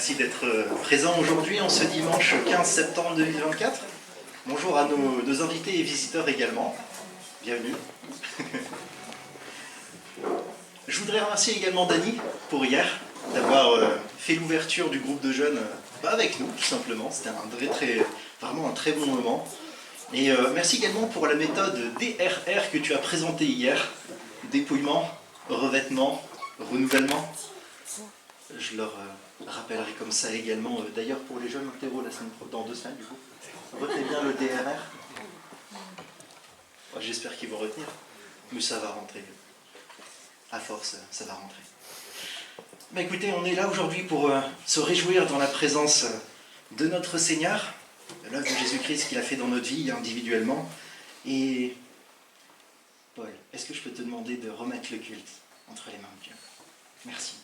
Merci d'être présent aujourd'hui, en ce dimanche 15 septembre 2024. Bonjour à nos invités et visiteurs également. Bienvenue. Je voudrais remercier également Dany pour hier, d'avoir fait l'ouverture du groupe de jeunes avec nous, tout simplement. C'était vraiment un très bon moment. Et merci également pour la méthode DRR que tu as présentée hier. Dépouillement, revêtement, renouvellement. Je leur rappellerai comme ça également, d'ailleurs pour les jeunes interro dans 2 semaines du coup. Retenez bien le DRR. J'espère qu'ils vont retenir, mais ça va rentrer. À force, ça va rentrer. Mais écoutez, on est là aujourd'hui pour se réjouir dans la présence de notre Seigneur, de l'œuvre de Jésus-Christ qu'il a fait dans notre vie individuellement. Et Paul, est-ce que je peux te demander de remettre le culte entre les mains de Dieu? Merci.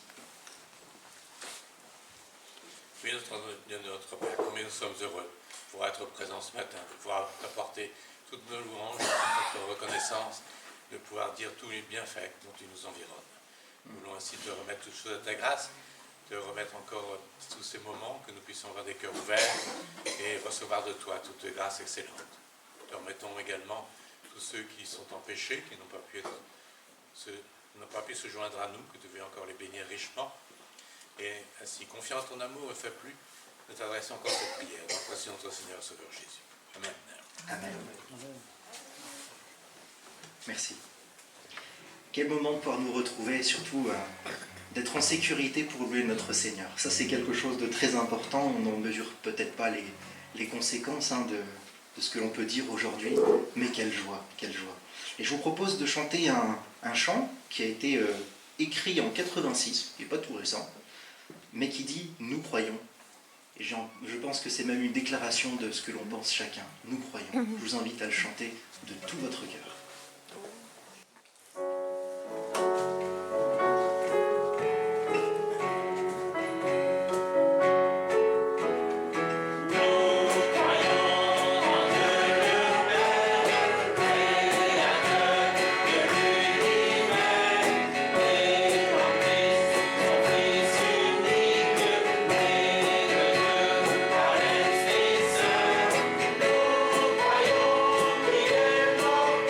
Oui, notre Père, combien nous sommes heureux pour être présents ce matin, de pouvoir apporter toutes nos louanges, toute notre reconnaissance, de pouvoir dire tous les bienfaits dont tu nous environnes. Nous voulons ainsi te remettre toutes choses à ta grâce, te remettre encore tous ces moments, que nous puissions avoir des cœurs ouverts et recevoir de toi toute grâce excellente. Te remettons également tous ceux qui sont en péché, qui n'ont pas pu se joindre à nous, que tu veux encore les bénir richement. Et ainsi, confiant en ton amour, ne fais plus, nous t'adressons encore cette prière. Dans le nom de notre Seigneur Sauveur Jésus. Amen. Amen. Merci. Quel moment de pouvoir nous retrouver et surtout d'être en sécurité pour louer notre Seigneur. Ça, c'est quelque chose de très important. On n'en mesure peut-être pas les conséquences de ce que l'on peut dire aujourd'hui, mais quelle joie, quelle joie. Et je vous propose de chanter un chant qui a été écrit en 86, qui n'est pas tout récent, mais qui dit « Nous croyons ». Et je pense que c'est même une déclaration de ce que l'on pense chacun. Nous croyons. Je vous invite à le chanter de tout votre cœur. Nous croyons qu'il est mort.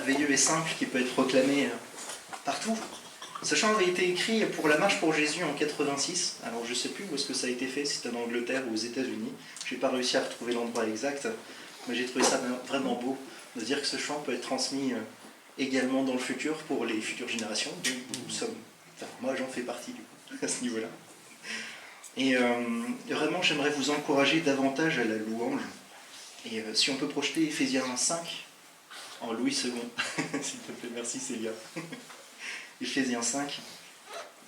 merveilleux et simple qui peut être proclamé partout. Ce chant avait été écrit pour la Marche pour Jésus en 86. Alors je ne sais plus où est-ce que ça a été fait, si c'était en Angleterre ou aux États-Unis. Je n'ai pas réussi à retrouver l'endroit exact, mais j'ai trouvé ça vraiment beau de dire que ce chant peut être transmis également dans le futur pour les futures générations. Donc, nous sommes, enfin, moi j'en fais partie du coup, à ce niveau-là. Et vraiment j'aimerais vous encourager davantage à la louange. Et si on peut projeter Éphésiens 5 en Louis II, s'il te plaît, merci Célia. Éphésiens 5,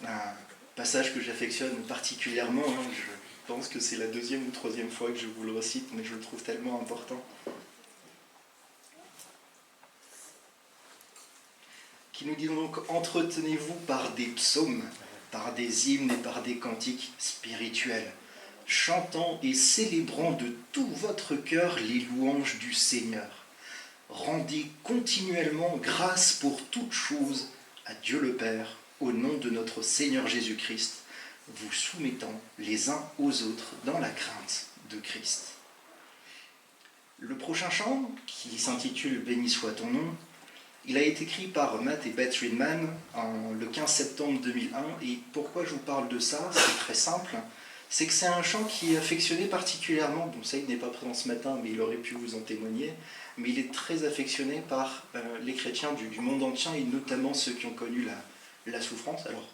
un passage que j'affectionne particulièrement, hein, je pense que c'est la 2e ou 3e fois que je vous le recite, mais je le trouve tellement important. Qui nous dit donc, entretenez-vous par des psaumes, par des hymnes et par des cantiques spirituels, chantant et célébrant de tout votre cœur les louanges du Seigneur. Rendez continuellement grâce pour toutes choses à Dieu le Père, au nom de notre Seigneur Jésus-Christ, vous soumettant les uns aux autres dans la crainte de Christ. Le prochain chant, qui s'intitule « Béni soit ton nom », il a été écrit par Matt et Beth Ridman le 15 septembre 2001. Et pourquoi je vous parle de ça? C'est très simple. C'est que c'est un chant qui est affectionné particulièrement, bon ça il n'est pas présent ce matin, mais il aurait pu vous en témoigner, mais il est très affectionné par les chrétiens du monde entier, et notamment ceux qui ont connu la souffrance, alors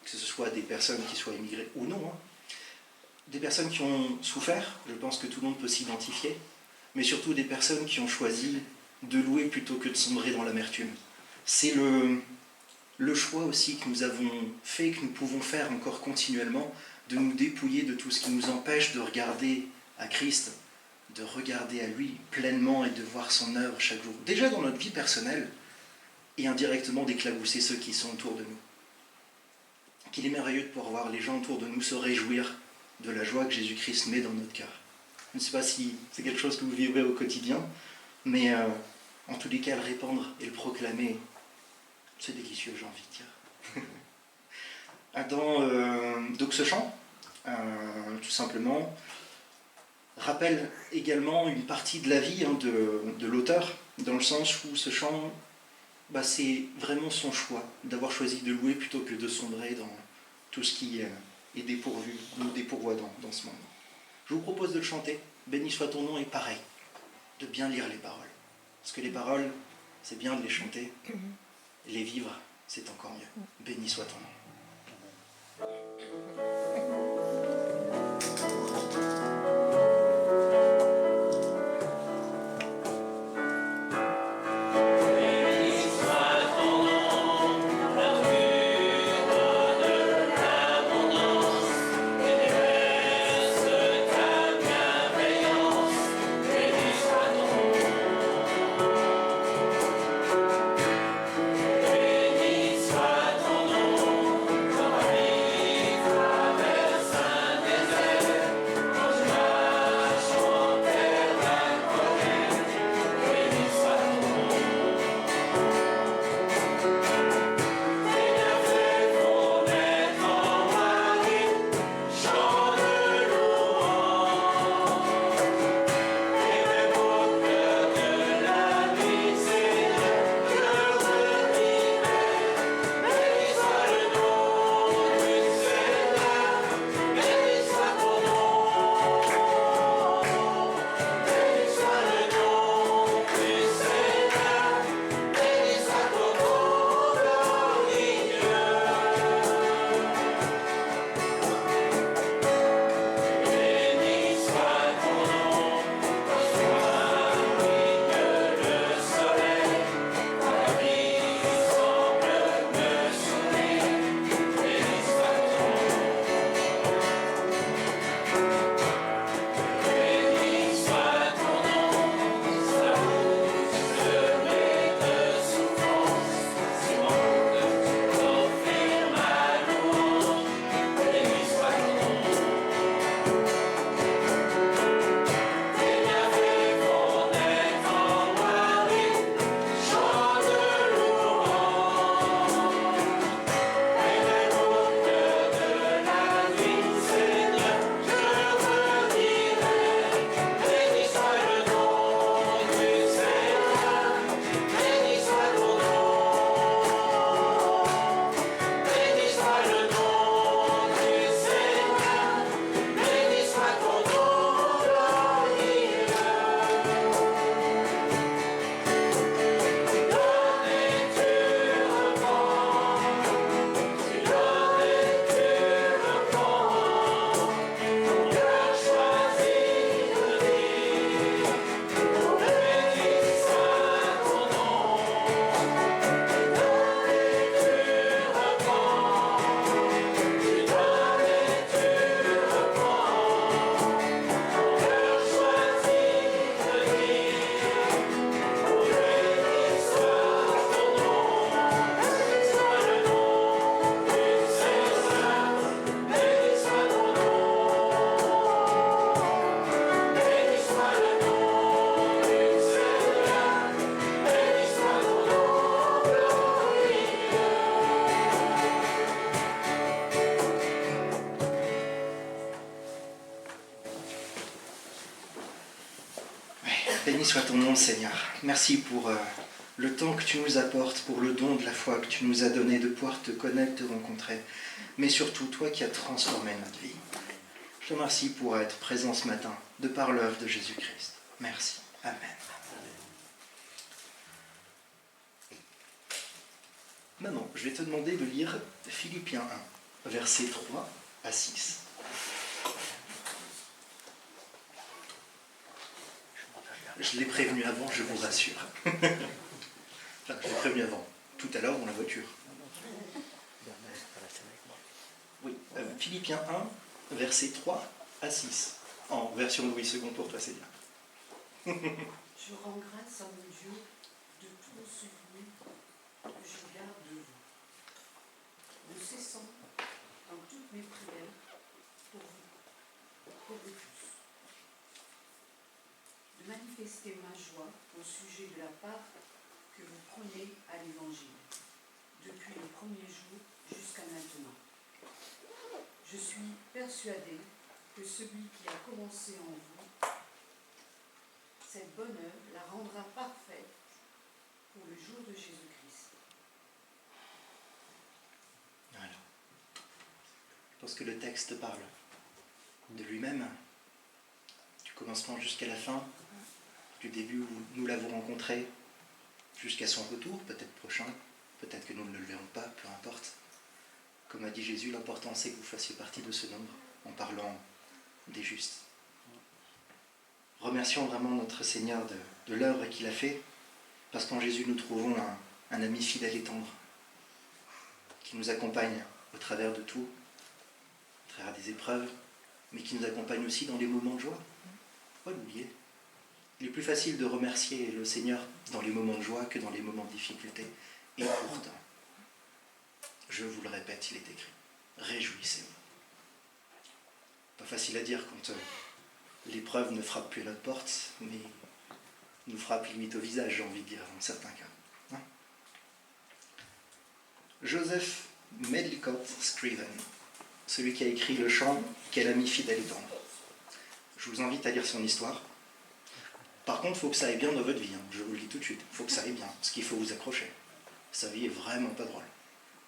que ce soit des personnes qui soient immigrées ou non, hein. Des personnes qui ont souffert, je pense que tout le monde peut s'identifier, mais surtout des personnes qui ont choisi de louer plutôt que de sombrer dans l'amertume. C'est le choix aussi que nous avons fait, que nous pouvons faire encore continuellement, de nous dépouiller de tout ce qui nous empêche de regarder à Christ, de regarder à lui pleinement et de voir son œuvre chaque jour. Déjà dans notre vie personnelle, et indirectement d'éclabousser ceux qui sont autour de nous. Qu'il est merveilleux de pouvoir voir les gens autour de nous se réjouir de la joie que Jésus-Christ met dans notre cœur. Je ne sais pas si c'est quelque chose que vous vivrez au quotidien, mais en tous les cas, le répandre et le proclamer, c'est délicieux, j'ai envie de dire. Donc ce chant, tout simplement, rappelle également une partie de la vie de l'auteur, dans le sens où ce chant, c'est vraiment son choix d'avoir choisi de louer plutôt que de sombrer dans tout ce qui est dépourvu, nous dépourvoit dans ce monde. Je vous propose de le chanter, béni soit ton nom, et pareil, de bien lire les paroles. Parce que les paroles, c'est bien de les chanter, et les vivre, c'est encore mieux. Béni soit ton nom. Béni soit ton nom. Béni soit ton nom, Seigneur. Merci pour le temps que tu nous apportes, pour le don de la foi que tu nous as donné, de pouvoir te connaître, te rencontrer. Mais surtout, toi qui as transformé notre vie. Je te remercie pour être présent ce matin, de par l'œuvre de Jésus-Christ. Merci. Amen. Maintenant, je vais te demander de lire Philippiens 1, versets 3 à 6. Je l'ai prévenu avant, je vous rassure. Enfin, je l'ai prévenu avant, tout à l'heure dans la voiture. Oui, Philippiens 1, versets 3 à 6. En version Louis II pour toi, c'est bien. Je rends grâce à mon Dieu de tout le souvenir que je garde de vous, ne cessant dans toutes mes prières pour vous tous, de manifester ma joie au sujet de la part que vous prenez à l'Évangile, depuis le premier jour jusqu'à maintenant. Je suis persuadé que celui qui a commencé en vous cette bonne œuvre la rendra parfaite pour le jour de Jésus-Christ. Voilà. Je pense que le texte parle de lui-même, du commencement jusqu'à la fin, du début où nous l'avons rencontré, jusqu'à son retour, peut-être prochain, peut-être que nous ne le verrons pas, peu importe. Comme a dit Jésus, l'important c'est que vous fassiez partie de ce nombre, en parlant des justes. Remercions vraiment notre Seigneur de l'œuvre qu'il a fait, parce qu'en Jésus nous trouvons un ami fidèle et tendre, qui nous accompagne au travers de tout, au travers des épreuves, mais qui nous accompagne aussi dans les moments de joie. Faut pas l'oublier. Il est plus facile de remercier le Seigneur dans les moments de joie que dans les moments de difficulté. Et pourtant, je vous le répète, il est écrit, réjouissez-vous. Pas facile à dire quand l'épreuve ne frappe plus à notre porte, mais nous frappe limite au visage, j'ai envie de dire, dans certains cas. Hein? Joseph Medlicott Scriven, celui qui a écrit le chant « Quel ami fidèle et tendre ». Je vous invite à lire son histoire. Par contre, il faut que ça aille bien dans votre vie, hein. Je vous le dis tout de suite, il faut que ça aille bien, parce qu'il faut vous accrocher. Sa vie est vraiment pas drôle.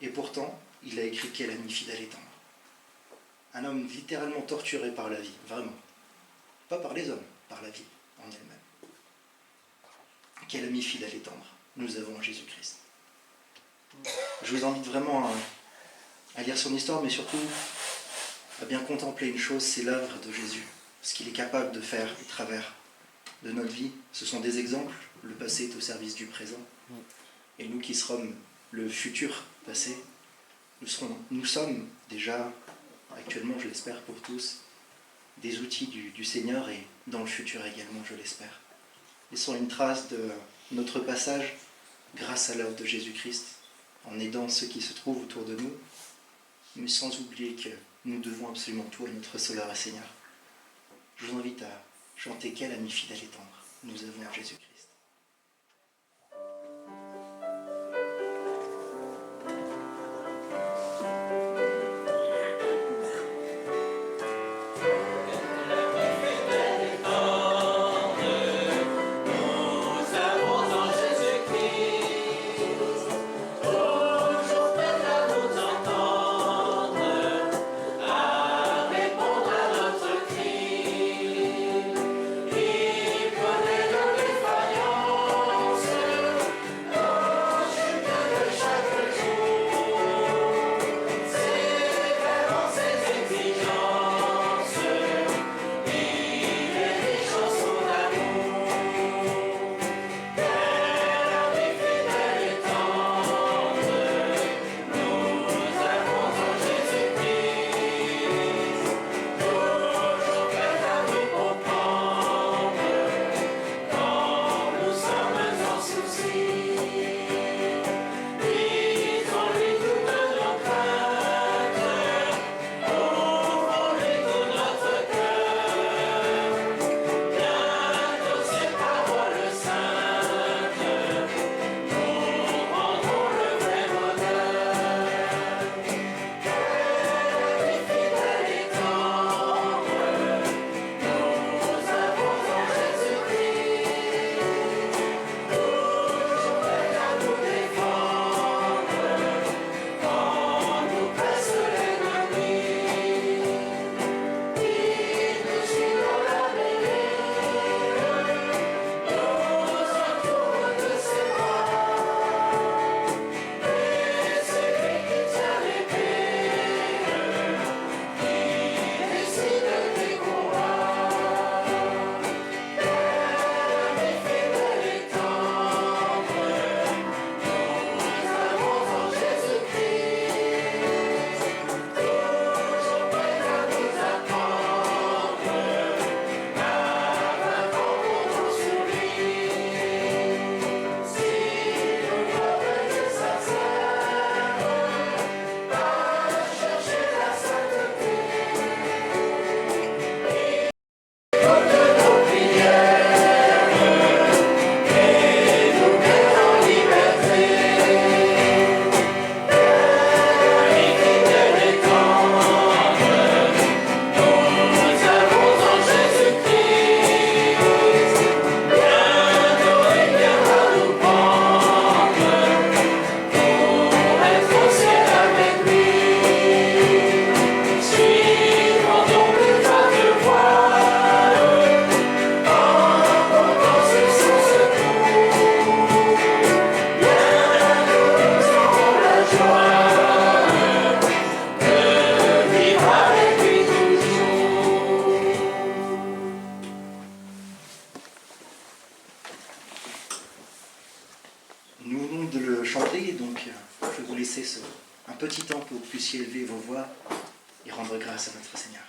Et pourtant, il a écrit « Quel ami fidèle et tendre ». Un homme littéralement torturé par la vie, vraiment. Pas par les hommes, par la vie en elle-même. Quel ami fidèle et tendre nous avons en Jésus-Christ. Je vous invite vraiment à lire son histoire, mais surtout à bien contempler une chose, c'est l'œuvre de Jésus. Ce qu'il est capable de faire au travers de notre vie. Ce sont des exemples, le passé est au service du présent. Et nous qui serons le futur passé, nous sommes déjà, actuellement je l'espère pour tous, des outils du Seigneur et dans le futur également, je l'espère. Laissons une trace de notre passage grâce à l'œuvre de Jésus-Christ, en aidant ceux qui se trouvent autour de nous, mais sans oublier que nous devons absolument tout à notre Sauveur et Seigneur. Je vous invite à chanter « Quel ami fidèle et tendre nous avons en Jésus-Christ ». Il connaît le voix et rendre grâce à notre Seigneur.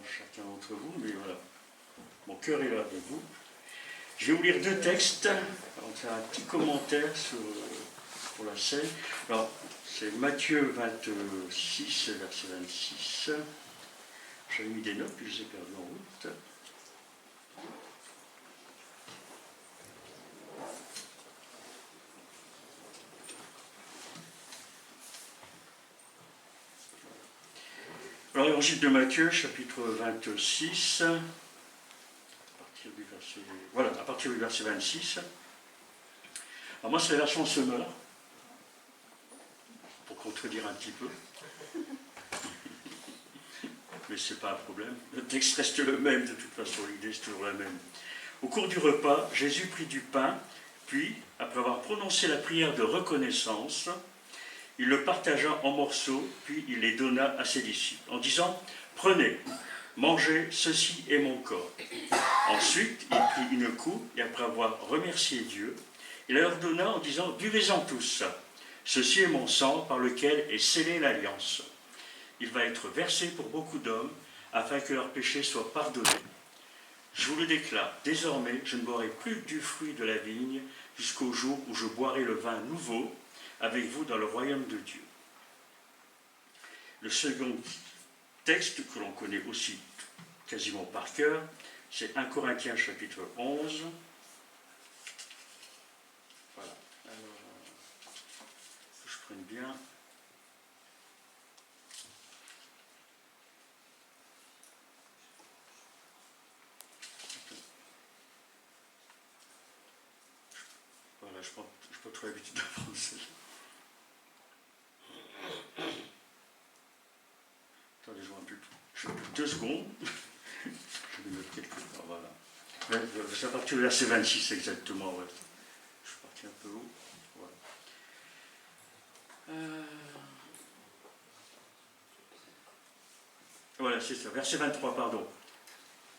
Chacun d'entre vous, mais voilà, mon cœur est là avec vous. Je vais vous lire deux textes. On va faire un petit commentaire pour la scène. Alors, c'est Matthieu 26, verset 26. J'avais mis des notes, puis je les ai perdues en route. Alors, l'évangile de Matthieu, chapitre 26, à partir du verset 26. Alors, moi, c'est la version Semeur, pour contredire un petit peu. Mais ce n'est pas un problème. Le texte reste le même, de toute façon, l'idée est toujours la même. Au cours du repas, Jésus prit du pain, puis, après avoir prononcé la prière de reconnaissance, il le partagea en morceaux, puis il les donna à ses disciples, en disant « Prenez, mangez, ceci est mon corps. » Ensuite, il prit une coupe, et après avoir remercié Dieu, il leur donna en disant « Buvez-en tous, ceci est mon sang par lequel est scellée l'alliance. Il va être versé pour beaucoup d'hommes, afin que leurs péchés soient pardonnés. Je vous le déclare, désormais, je ne boirai plus du fruit de la vigne, jusqu'au jour où je boirai le vin nouveau, avec vous dans le royaume de Dieu. » Le second texte que l'on connaît aussi quasiment par cœur, c'est 1 Corinthiens chapitre 11. Voilà. Alors, que je prenne bien. Voilà, je n'ai pas trop l'habitude de prendre celle-là. Attendez, je vois un peu tout. Je vais 2 secondes. Je vais mettre quelque part, voilà. C'est à partir du verset 26 exactement. Ouais. Je suis parti un peu haut. Voilà, voilà, c'est ça. Verset 23, pardon.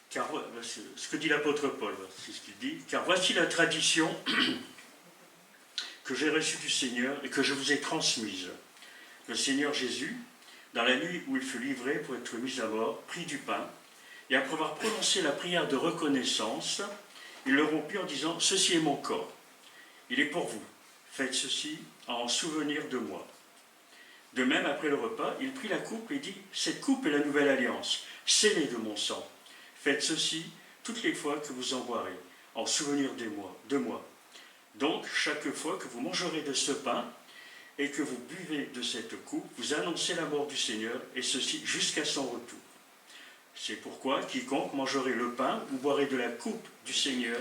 Car, ce que dit l'apôtre Paul, c'est ce qu'il dit. Car voici la tradition que j'ai reçue du Seigneur et que je vous ai transmise. Le Seigneur Jésus, dans la nuit où il fut livré pour être mis à mort, prit du pain, et après avoir prononcé la prière de reconnaissance, il le rompit en disant « Ceci est mon corps, il est pour vous, faites ceci en souvenir de moi. » De même, après le repas, il prit la coupe et dit « Cette coupe est la nouvelle alliance, scellée de mon sang. Faites ceci toutes les fois que vous en boirez, en souvenir de moi. Donc, chaque fois que vous mangerez de ce pain, et que vous buvez de cette coupe, vous annoncez la mort du Seigneur, et ceci jusqu'à son retour. C'est pourquoi quiconque mangerait le pain ou boirait de la coupe du Seigneur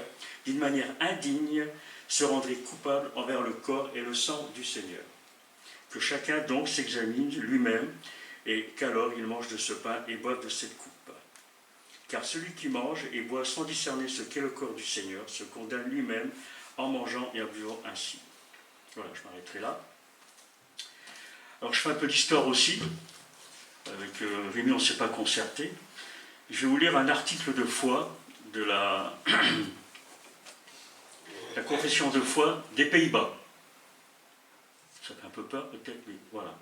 d'une manière indigne se rendrait coupable envers le corps et le sang du Seigneur. Que chacun donc s'examine lui-même, et qu'alors il mange de ce pain et boive de cette coupe. Car celui qui mange et boit sans discerner ce qu'est le corps du Seigneur se condamne lui-même en mangeant et en buvant ainsi. Voilà, je m'arrêterai là. Alors je fais un peu d'histoire aussi. Avec Rémi, on ne s'est pas concerté. Je vais vous lire un article de foi de la confession de foi des Pays-Bas. Ça fait un peu peur peut-être, mais voilà.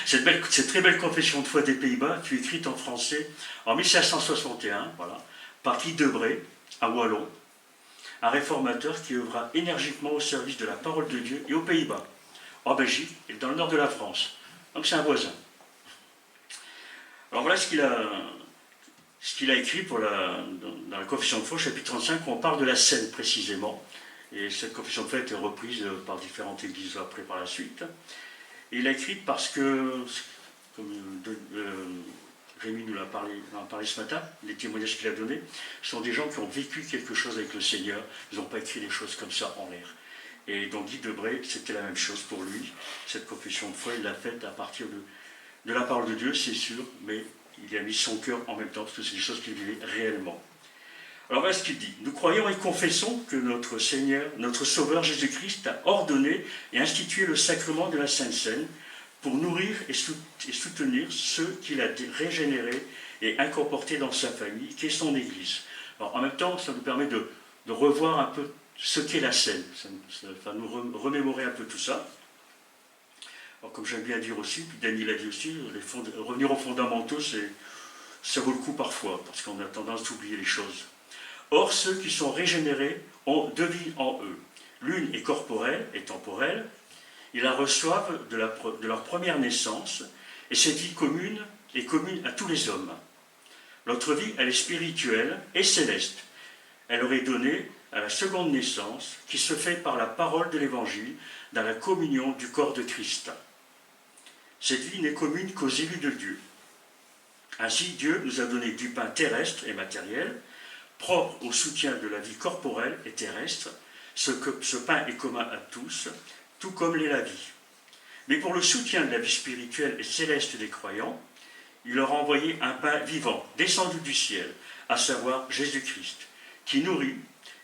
Cette très belle confession de foi des Pays-Bas fut écrite en français en 1561, voilà, par Guy Debré, à Wallon, un réformateur qui œuvra énergiquement au service de la parole de Dieu et aux Pays-Bas, en Belgique et dans le nord de la France. Donc c'est un voisin. Alors voilà ce qu'il a écrit dans la confession de foi, chapitre 35, où on parle de la Seine précisément. Et cette confession de foi a été reprise par différentes églises après par la suite. Et il a écrit parce que, comme Rémi nous l'a parlé ce matin, les témoignages qu'il a donnés, sont des gens qui ont vécu quelque chose avec le Seigneur. Ils n'ont pas écrit des choses comme ça en l'air. Et donc Guy Debré, c'était la même chose pour lui. Cette confession de foi, il l'a faite à partir de la parole de Dieu, c'est sûr, mais il y a mis son cœur en même temps, parce que c'est des choses qu'il vivait réellement. Alors voilà ce qu'il dit. Nous croyons et confessons que notre Seigneur, notre Sauveur Jésus-Christ a ordonné et institué le sacrement de la Sainte Seine pour nourrir et soutenir ceux qu'il a régénérés et incorporés dans sa famille, qui est son Église, Alors, en même temps, ça nous permet de revoir un peu ce qu'est la scène. Ça va nous remémorer un peu tout ça. Alors, comme j'aime bien dire aussi, puis Dany l'a dit aussi, revenir aux fondamentaux, ça vaut le coup parfois, parce qu'on a tendance à oublier les choses. Or, ceux qui sont régénérés ont deux vies en eux. L'une est corporelle et temporelle. Ils la reçoivent de leur première naissance, et cette vie commune est commune à tous les hommes. L'autre vie, elle est spirituelle et céleste. Elle aurait donné à la seconde naissance, qui se fait par la parole de l'Évangile, dans la communion du corps de Christ. Cette vie n'est commune qu'aux élus de Dieu. Ainsi, Dieu nous a donné du pain terrestre et matériel, propre au soutien de la vie corporelle et terrestre. Ce pain est commun à tous, tout comme l'est la vie. Mais pour le soutien de la vie spirituelle et céleste des croyants, il leur a envoyé un pain vivant, descendu du ciel, à savoir Jésus-Christ, qui nourrit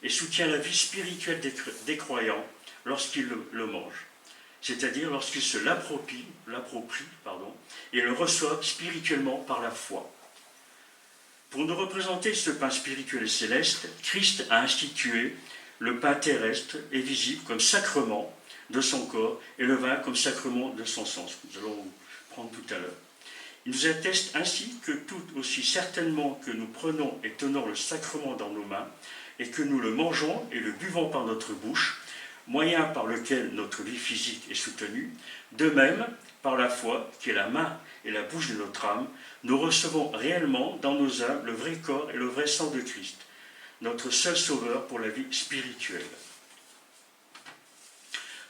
et soutient la vie spirituelle des croyants lorsqu'ils le mangent, c'est-à-dire lorsqu'ils se l'approprient et le reçoivent spirituellement par la foi. Pour nous représenter ce pain spirituel et céleste, Christ a institué le pain terrestre et visible comme sacrement de son corps et le vin comme sacrement de son sang. Nous allons prendre tout à l'heure. Il nous atteste ainsi que tout aussi certainement que nous prenons et tenons le sacrement dans nos mains et que nous le mangeons et le buvons par notre bouche, moyen par lequel notre vie physique est soutenue, de même, par la foi, qui est la main et la bouche de notre âme, nous recevons réellement dans nos âmes le vrai corps et le vrai sang de Christ, notre seul sauveur pour la vie spirituelle.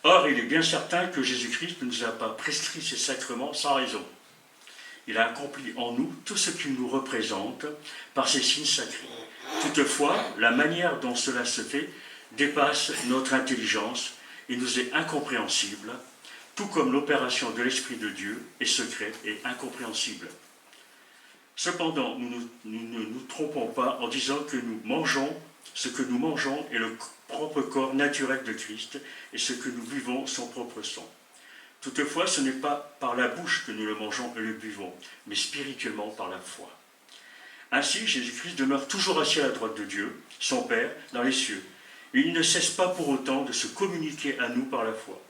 Or, il est bien certain que Jésus-Christ ne nous a pas prescrit ces sacrements sans raison. Il a accompli en nous tout ce qu'il nous représente par ces signes sacrés. Toutefois, la manière dont cela se fait dépasse notre intelligence et nous est incompréhensible, tout comme l'opération de l'Esprit de Dieu est secrète et incompréhensible. Cependant, nous ne nous trompons pas en disant que ce que nous mangeons est le propre corps naturel de Christ et ce que nous buvons son propre sang. Toutefois, ce n'est pas par la bouche que nous le mangeons et le buvons, mais spirituellement par la foi. Ainsi, Jésus-Christ demeure toujours assis à la droite de Dieu, son Père, dans les cieux. Et il ne cesse pas pour autant de se communiquer à nous par la foi.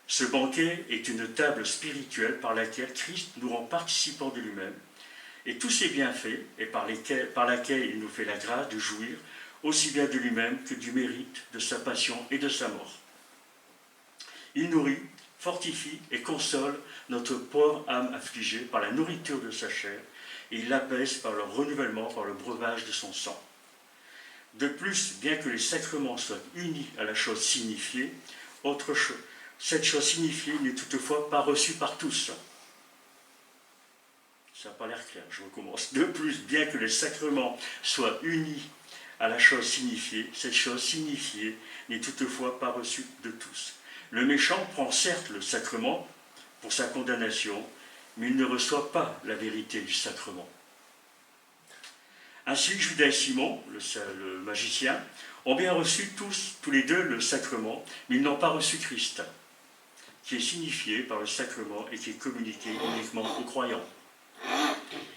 Ce banquet est une table spirituelle par laquelle Christ nous rend participants de lui-même, et tous ses bienfaits, et par laquelle il nous fait la grâce de jouir aussi bien de lui-même que du mérite de sa passion et de sa mort. Il nourrit, fortifie et console notre pauvre âme affligée par la nourriture de sa chair, et il l'apaise par le renouvellement, par le breuvage de son sang. De plus, bien que les sacrements soient unis à la chose signifiée, cette chose signifiée n'est toutefois pas reçue par tous. Ça n'a pas l'air clair, je recommence. De plus, bien que les sacrements soient unis à la chose signifiée, cette chose signifiée n'est toutefois pas reçue de tous. Le méchant prend certes le sacrement pour sa condamnation, mais il ne reçoit pas la vérité du sacrement. Ainsi, Judas et Simon, le magicien, ont bien reçu tous les deux le sacrement, mais ils n'ont pas reçu Christ, qui est signifié par le sacrement et qui est communiqué uniquement aux croyants.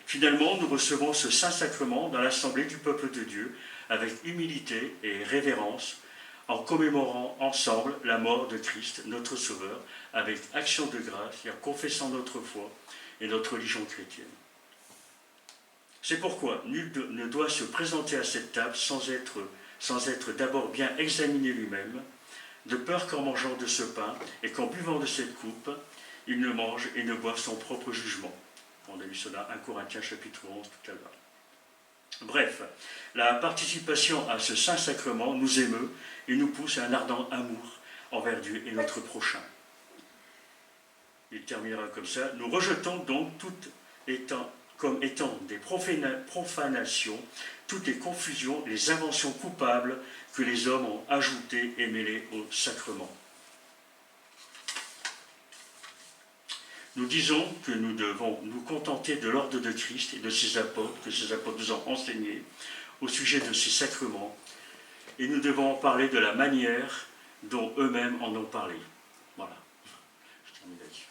Finalement, nous recevons ce Saint-Sacrement dans l'assemblée du peuple de Dieu, avec humilité et révérence, en commémorant ensemble la mort de Christ, notre Sauveur, avec action de grâce et en confessant notre foi et notre religion chrétienne. C'est pourquoi nul ne doit se présenter à cette table sans être d'abord bien examiné lui-même, de peur qu'en mangeant de ce pain et qu'en buvant de cette coupe, il ne mange et ne boive son propre jugement. On a lu cela 1 Corinthiens chapitre 11 tout à l'heure. Bref, la participation à ce Saint-Sacrement nous émeut et nous pousse à un ardent amour envers Dieu et notre prochain. Il terminera comme ça. Nous rejetons donc comme étant des profanations, toutes les confusions, les inventions coupables que les hommes ont ajoutées et mêlées au sacrement. Nous disons que nous devons nous contenter de l'ordre de Christ et de ses apôtres, que ses apôtres nous ont enseigné au sujet de ces sacrements, et nous devons en parler de la manière dont eux-mêmes en ont parlé. Voilà, je termine là-dessus.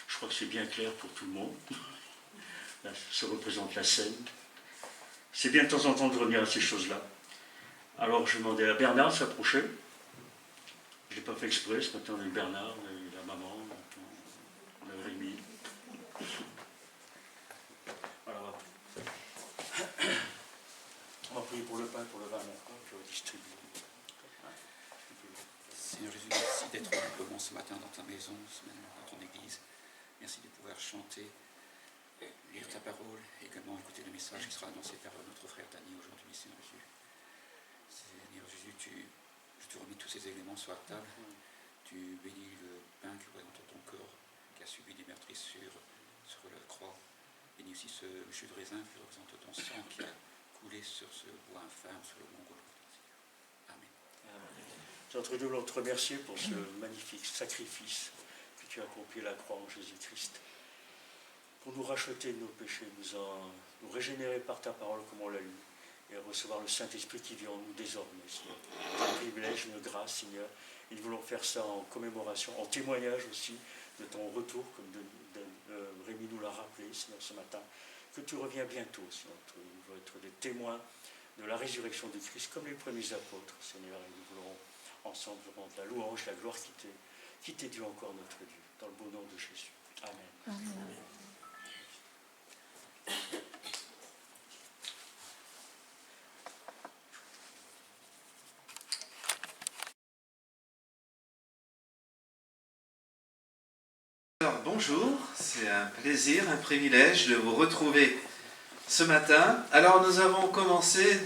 Je crois que c'est bien clair pour tout le monde. Là se représente la scène. c'est bien de temps en temps de revenir à ces choses-là. Alors je demandais à Bernard de s'approcher. Je ne l'ai pas fait exprès, ce matin on a eu Bernard, on a eu la maman, on a eu Rémi. Voilà, on va prier pour le pain, pour le vin, je vais distribuer. Seigneur Jésus, merci d'être humblement ce matin dans ta maison, ce matin dans ton église. Merci de pouvoir chanter, lire ta parole et également écouter le message qui sera annoncé par notre frère Dany aujourd'hui, Seigneur Jésus. Seigneur Jésus, je te remets tous ces éléments sur la table. Tu bénis le pain qui représente ton corps, qui a subi des meurtrissures sur la croix. Bénis aussi ce jus de raisin qui représente ton sang qui a coulé sur ce bois infâme, sur le mont Golgotha. Amen. Notre Dieu, voulons te remercier pour ce magnifique sacrifice que tu as accompli à la croix en Jésus-Christ. Pour nous racheter de nos péchés, nous régénérer par ta parole comme on l'a lu, et recevoir le Saint-Esprit qui vit en nous désormais, Seigneur. C'est un privilège, une grâce, Seigneur. Et nous voulons faire ça en commémoration, en témoignage aussi de ton retour, comme Rémi nous l'a rappelé, Seigneur, ce matin, que tu reviens bientôt, Seigneur. Nous voulons être des témoins de la résurrection de Christ, comme les premiers apôtres, Seigneur, et nous voulons ensemble rendre la louange, la gloire qui t'est due encore, notre Dieu, dans le beau nom de Jésus. Amen. Amen. Alors, bonjour, c'est un plaisir, un privilège de vous retrouver ce matin. Alors nous avons commencé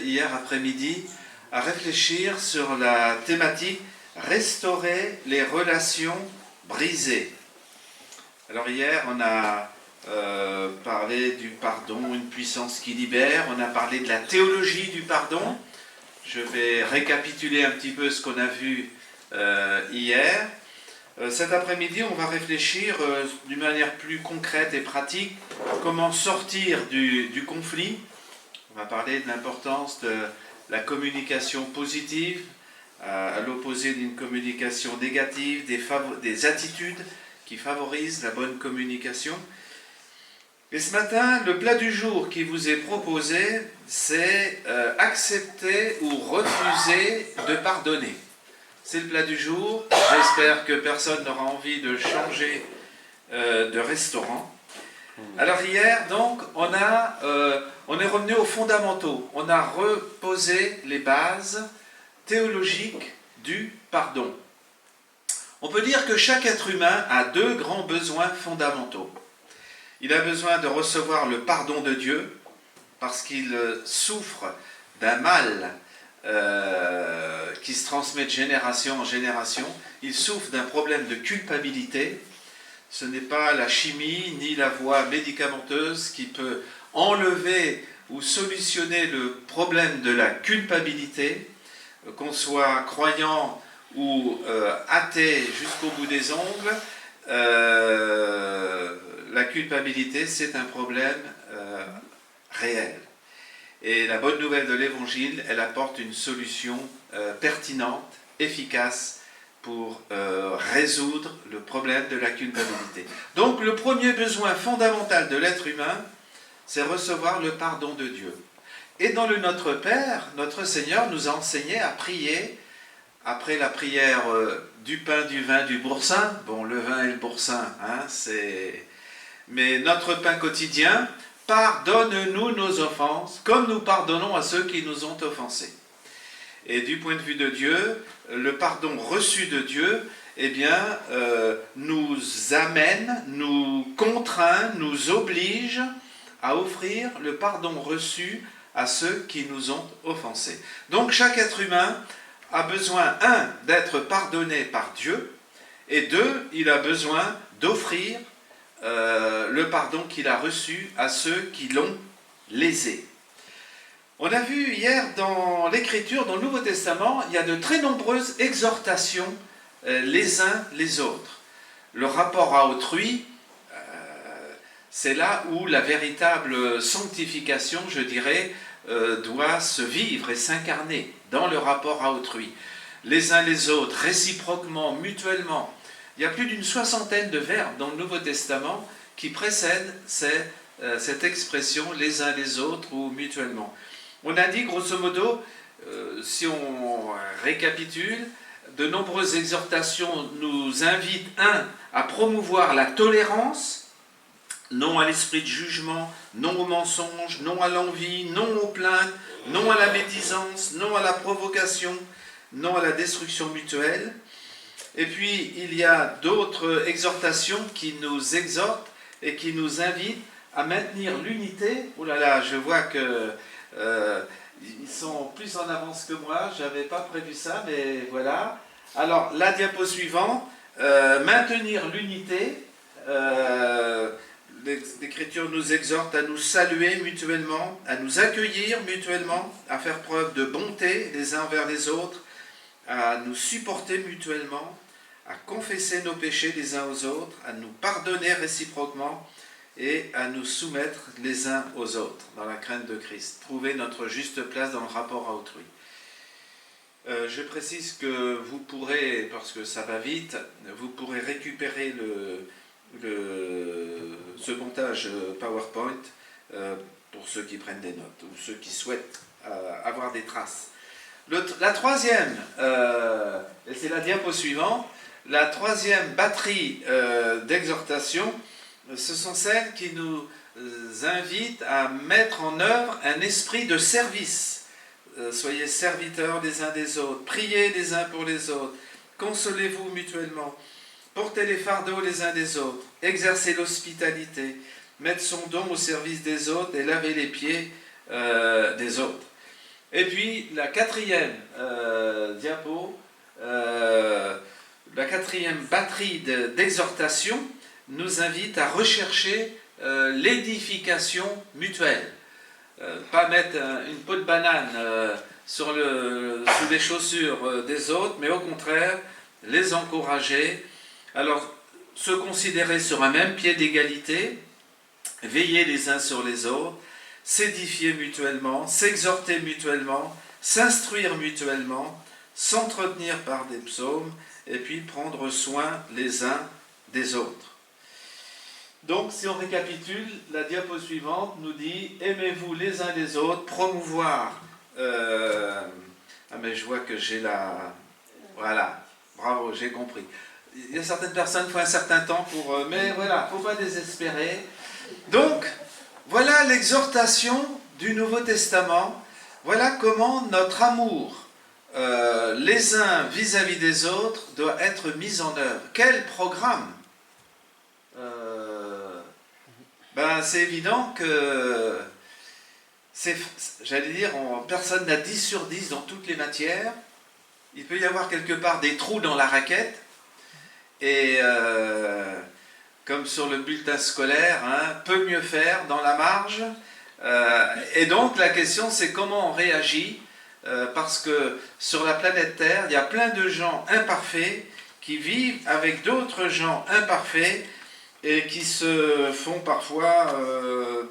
hier après-midi à réfléchir sur la thématique « Restaurer les relations brisées ». Alors hier on a parlé du pardon, une puissance qui libère, on a parlé de la théologie du pardon. Je vais récapituler un petit peu ce qu'on a vu hier. Cet après-midi, on va réfléchir d'une manière plus concrète et pratique comment sortir du conflit. On va parler de l'importance de la communication positive à l'opposé d'une communication négative, des attitudes qui favorisent la bonne communication. Et ce matin, le plat du jour qui vous est proposé, c'est accepter ou refuser de pardonner. C'est le plat du jour. J'espère que personne n'aura envie de changer de restaurant. Alors hier, donc, on est revenu aux fondamentaux. On a reposé les bases théologiques du pardon. On peut dire que chaque être humain a deux grands besoins fondamentaux. Il a besoin de recevoir le pardon de Dieu parce qu'il souffre d'un mal qui se transmet de génération en génération. Il souffre d'un problème de culpabilité. Ce n'est pas la chimie ni la voie médicamenteuse qui peut enlever ou solutionner le problème de la culpabilité, qu'on soit croyant ou athée jusqu'au bout des ongles. La culpabilité, c'est un problème réel. Et la bonne nouvelle de l'Évangile, elle apporte une solution pertinente, efficace pour résoudre le problème de la culpabilité. Donc le premier besoin fondamental de l'être humain, c'est recevoir le pardon de Dieu. Et dans le Notre Père, notre Seigneur nous a enseigné à prier après la prière du pain, du vin, du boursin. Bon, le vin et le boursin, mais notre pain quotidien, pardonne-nous nos offenses, comme nous pardonnons à ceux qui nous ont offensés. Et du point de vue de Dieu, le pardon reçu de Dieu, nous amène, nous contraint, nous oblige à offrir le pardon reçu à ceux qui nous ont offensés. Donc chaque être humain a besoin, un, d'être pardonné par Dieu, et deux, il a besoin d'offrir le pardon qu'il a reçu à ceux qui l'ont lésé. On a vu hier dans l'Écriture, dans le Nouveau Testament, il y a de très nombreuses exhortations les uns les autres. Le rapport à autrui, c'est là où la véritable sanctification, je dirais, doit se vivre et s'incarner dans le rapport à autrui. Les uns les autres, réciproquement, mutuellement. Il y a plus d'une 60aine de verbes dans le Nouveau Testament qui précèdent ces cette expression les uns les autres ou mutuellement. On a dit grosso modo, si on récapitule, de nombreuses exhortations nous invitent, à promouvoir la tolérance, non à l'esprit de jugement, non au mensonge, non à l'envie, non aux plaintes, non à la médisance, non à la provocation, non à la destruction mutuelle. Et puis, il y a d'autres exhortations qui nous exhortent et qui nous invitent à maintenir l'unité. Oh là là, je vois que ils sont plus en avance que moi, je n'avais pas prévu ça, mais voilà. Alors, la diapo suivante, maintenir l'unité. L'Écriture nous exhorte à nous saluer mutuellement, à nous accueillir mutuellement, à faire preuve de bonté les uns envers les autres, à nous supporter mutuellement, à confesser nos péchés les uns aux autres, à nous pardonner réciproquement et à nous soumettre les uns aux autres dans la crainte de Christ. Trouver notre juste place dans le rapport à autrui. Je précise que vous pourrez, parce que ça va vite, vous pourrez récupérer ce montage PowerPoint pour ceux qui prennent des notes ou ceux qui souhaitent avoir des traces. La troisième, et c'est la diapo suivante, la troisième batterie d'exhortation, ce sont celles qui nous invitent à mettre en œuvre un esprit de service. Soyez serviteurs les uns des autres, priez les uns pour les autres, consolez-vous mutuellement, portez les fardeaux les uns des autres, exercez l'hospitalité, mettre son don au service des autres et laver les pieds des autres. Et puis la quatrième diapo, la quatrième batterie d'exhortation nous invite à rechercher l'édification mutuelle. Pas mettre une peau de banane sous les chaussures des autres, mais au contraire, les encourager. Alors, se considérer sur un même pied d'égalité, veiller les uns sur les autres, s'édifier mutuellement, s'exhorter mutuellement, s'instruire mutuellement, s'entretenir par des psaumes, et puis prendre soin les uns des autres. Donc, si on récapitule, la diapo suivante nous dit « Aimez-vous les uns les autres, promouvoir... Ah, mais je vois que j'ai la... Voilà, bravo, j'ai compris. Il y a certaines personnes qui font un certain temps pour... mais voilà, il ne faut pas désespérer. Donc, voilà l'exhortation du Nouveau Testament. Voilà comment notre amour, les uns vis-à-vis des autres, doit être mis en œuvre. Quel programme! C'est évident que, j'allais dire, personne n'a 10 sur 10 dans toutes les matières. Il peut y avoir quelque part des trous dans la raquette. Et comme sur le bulletin scolaire, peut mieux faire dans la marge. Et donc la question c'est comment on réagit, parce que sur la planète Terre, il y a plein de gens imparfaits qui vivent avec d'autres gens imparfaits et qui se font parfois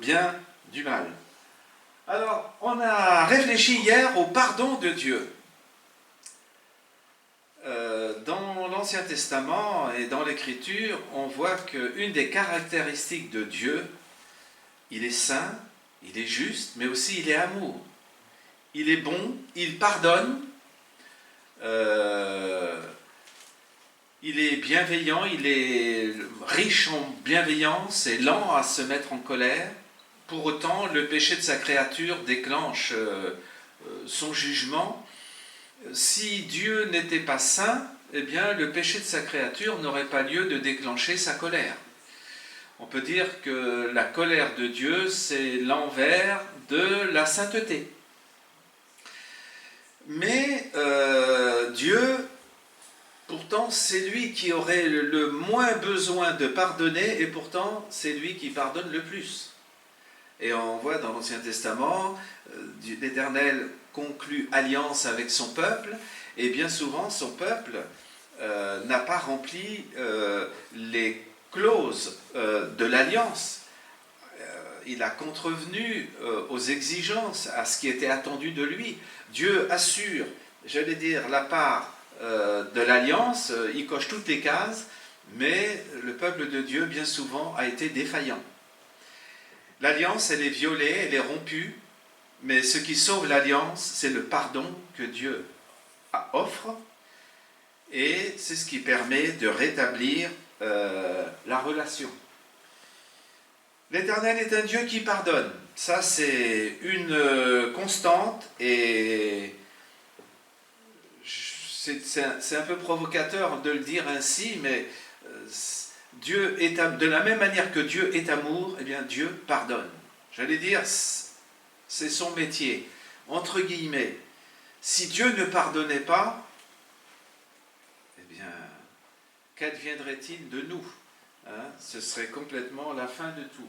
bien du mal. Alors, on a réfléchi hier au pardon de Dieu. Dans l'Ancien Testament et dans l'Écriture, on voit qu'une des caractéristiques de Dieu, il est saint, il est juste, mais aussi il est amour. Il est bon, il pardonne, il est bienveillant, il est riche en bienveillance et lent à se mettre en colère. Pour autant, le péché de sa créature déclenche son jugement. Si Dieu n'était pas saint, eh bien, le péché de sa créature n'aurait pas lieu de déclencher sa colère. On peut dire que la colère de Dieu, c'est l'envers de la sainteté. Mais Dieu, pourtant, c'est lui qui aurait le moins besoin de pardonner, et pourtant, c'est lui qui pardonne le plus. Et on voit dans l'Ancien Testament, l'Éternel conclut alliance avec son peuple, et bien souvent, son peuple n'a pas rempli les clauses de l'alliance. Il a contrevenu aux exigences, à ce qui était attendu de lui. Dieu assure, j'allais dire, la part de l'alliance, il coche toutes les cases, mais le peuple de Dieu, bien souvent, a été défaillant. L'alliance, elle est violée, elle est rompue, mais ce qui sauve l'alliance, c'est le pardon que Dieu offre, et c'est ce qui permet de rétablir la relation. L'Éternel est un Dieu qui pardonne. Ça, c'est une constante, et c'est un peu provocateur de le dire ainsi, mais Dieu est de la même manière que Dieu est amour, eh bien Dieu pardonne. J'allais dire, c'est son métier. Entre guillemets, si Dieu ne pardonnait pas, eh bien, qu'adviendrait-il de nous, hein? Ce serait complètement la fin de tout.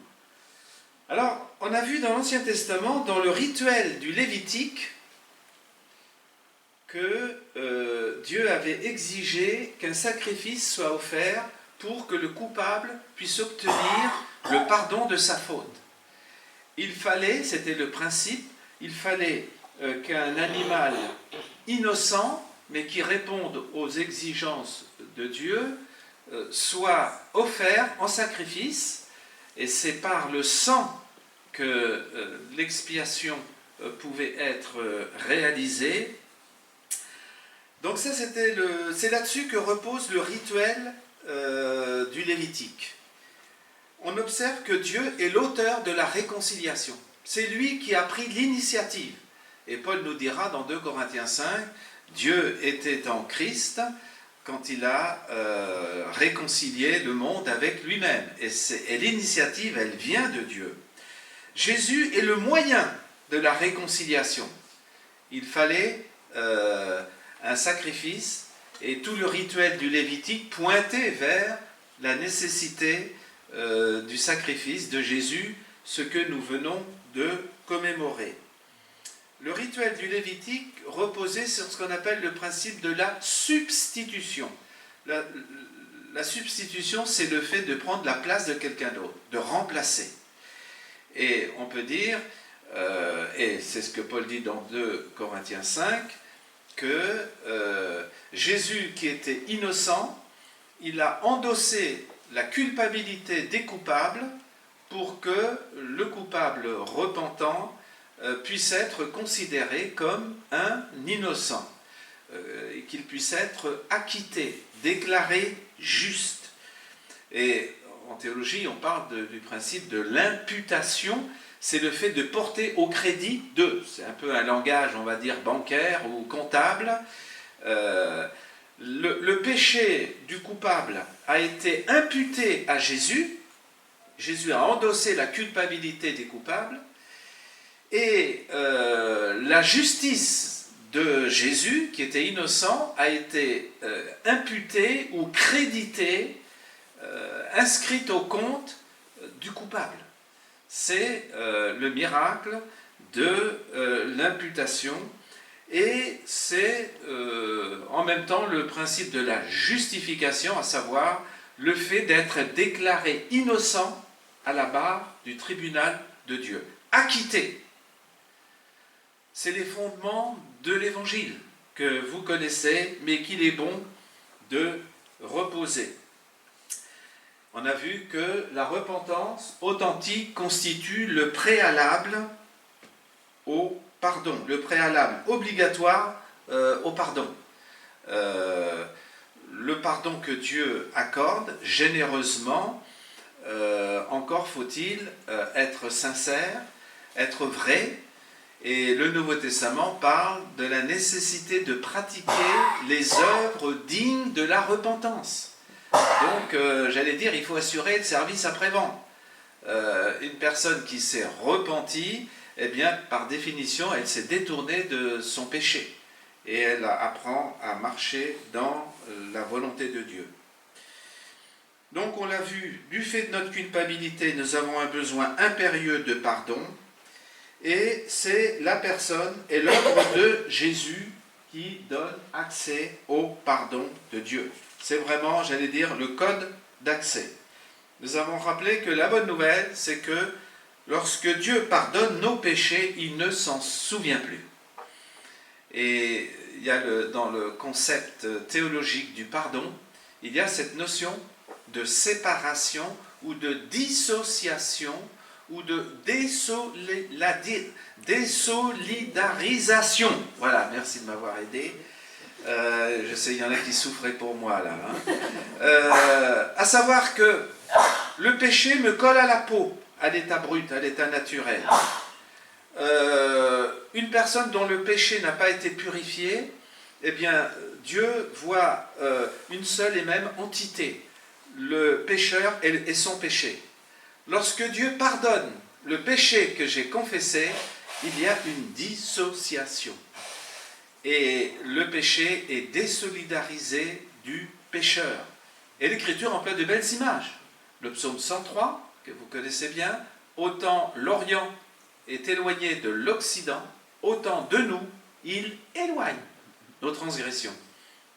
Alors, on a vu dans l'Ancien Testament, dans le rituel du Lévitique, que Dieu avait exigé qu'un sacrifice soit offert pour que le coupable puisse obtenir le pardon de sa faute. Il fallait, c'était le principe, il fallait qu'un animal innocent, mais qui réponde aux exigences de Dieu, soit offert en sacrifice, et c'est par le sang que l'expiation pouvait être réalisée. Donc ça, c'est là-dessus que repose le rituel du Lévitique. On observe que Dieu est l'auteur de la réconciliation. C'est lui qui a pris l'initiative. Et Paul nous dira dans 2 Corinthiens 5, Dieu était en Christ quand il a réconcilié le monde avec lui-même. Et l'initiative, elle vient de Dieu. Jésus est le moyen de la réconciliation. Il fallait un sacrifice, et tout le rituel du Lévitique pointait vers la nécessité du sacrifice de Jésus, ce que nous venons de commémorer. Le rituel du Lévitique reposait sur ce qu'on appelle le principe de la substitution. La substitution, c'est le fait de prendre la place de quelqu'un d'autre, de remplacer. Et on peut dire, et c'est ce que Paul dit dans 2 Corinthiens 5, que Jésus, qui était innocent, il a endossé la culpabilité des coupables pour que le coupable repentant puisse être considéré comme un innocent, et qu'il puisse être acquitté, déclaré juste. Et en théologie, on parle du principe de l'imputation, c'est le fait de porter au crédit de, c'est un peu un langage, on va dire, bancaire ou comptable. Le péché du coupable a été imputé à Jésus. Jésus a endossé la culpabilité des coupables. Et la justice de Jésus, qui était innocent, a été imputée ou créditée, inscrite au compte du coupable. C'est le miracle de l'imputation, et c'est en même temps le principe de la justification, à savoir le fait d'être déclaré innocent à la barre du tribunal de Dieu, acquitté. C'est les fondements de l'Évangile que vous connaissez, mais qu'il est bon de reposer. On a vu que la repentance authentique constitue le préalable au pardon, le préalable obligatoire au pardon. Le pardon que Dieu accorde généreusement, encore faut-il être sincère, être vrai. Et le Nouveau Testament parle de la nécessité de pratiquer les œuvres dignes de la repentance. Donc, j'allais dire, il faut assurer le service après-vente. Une personne qui s'est repentie, eh bien, par définition, elle s'est détournée de son péché. Et elle apprend à marcher dans la volonté de Dieu. Donc, on l'a vu, du fait de notre culpabilité, nous avons un besoin impérieux de pardon. Et c'est la personne et l'œuvre de Jésus qui donne accès au pardon de Dieu. C'est vraiment, j'allais dire, le code d'accès. Nous avons rappelé que la bonne nouvelle, c'est que lorsque Dieu pardonne nos péchés, il ne s'en souvient plus. Et il y a dans le concept théologique du pardon, il y a cette notion de séparation ou de dissociation ou de désolidarisation. Voilà, merci de m'avoir aidé. Je sais, il y en a qui souffraient pour moi là. À savoir que le péché me colle à la peau, à l'état brut, à l'état naturel. Une personne dont le péché n'a pas été purifié, eh bien, Dieu voit une seule et même entité, le pécheur et son péché. Lorsque Dieu pardonne le péché que j'ai confessé, il y a une dissociation. Et le péché est désolidarisé du pécheur. Et l'Écriture emploie de belles images. Le psaume 103, que vous connaissez bien, autant l'Orient est éloigné de l'Occident, autant de nous, il éloigne nos transgressions.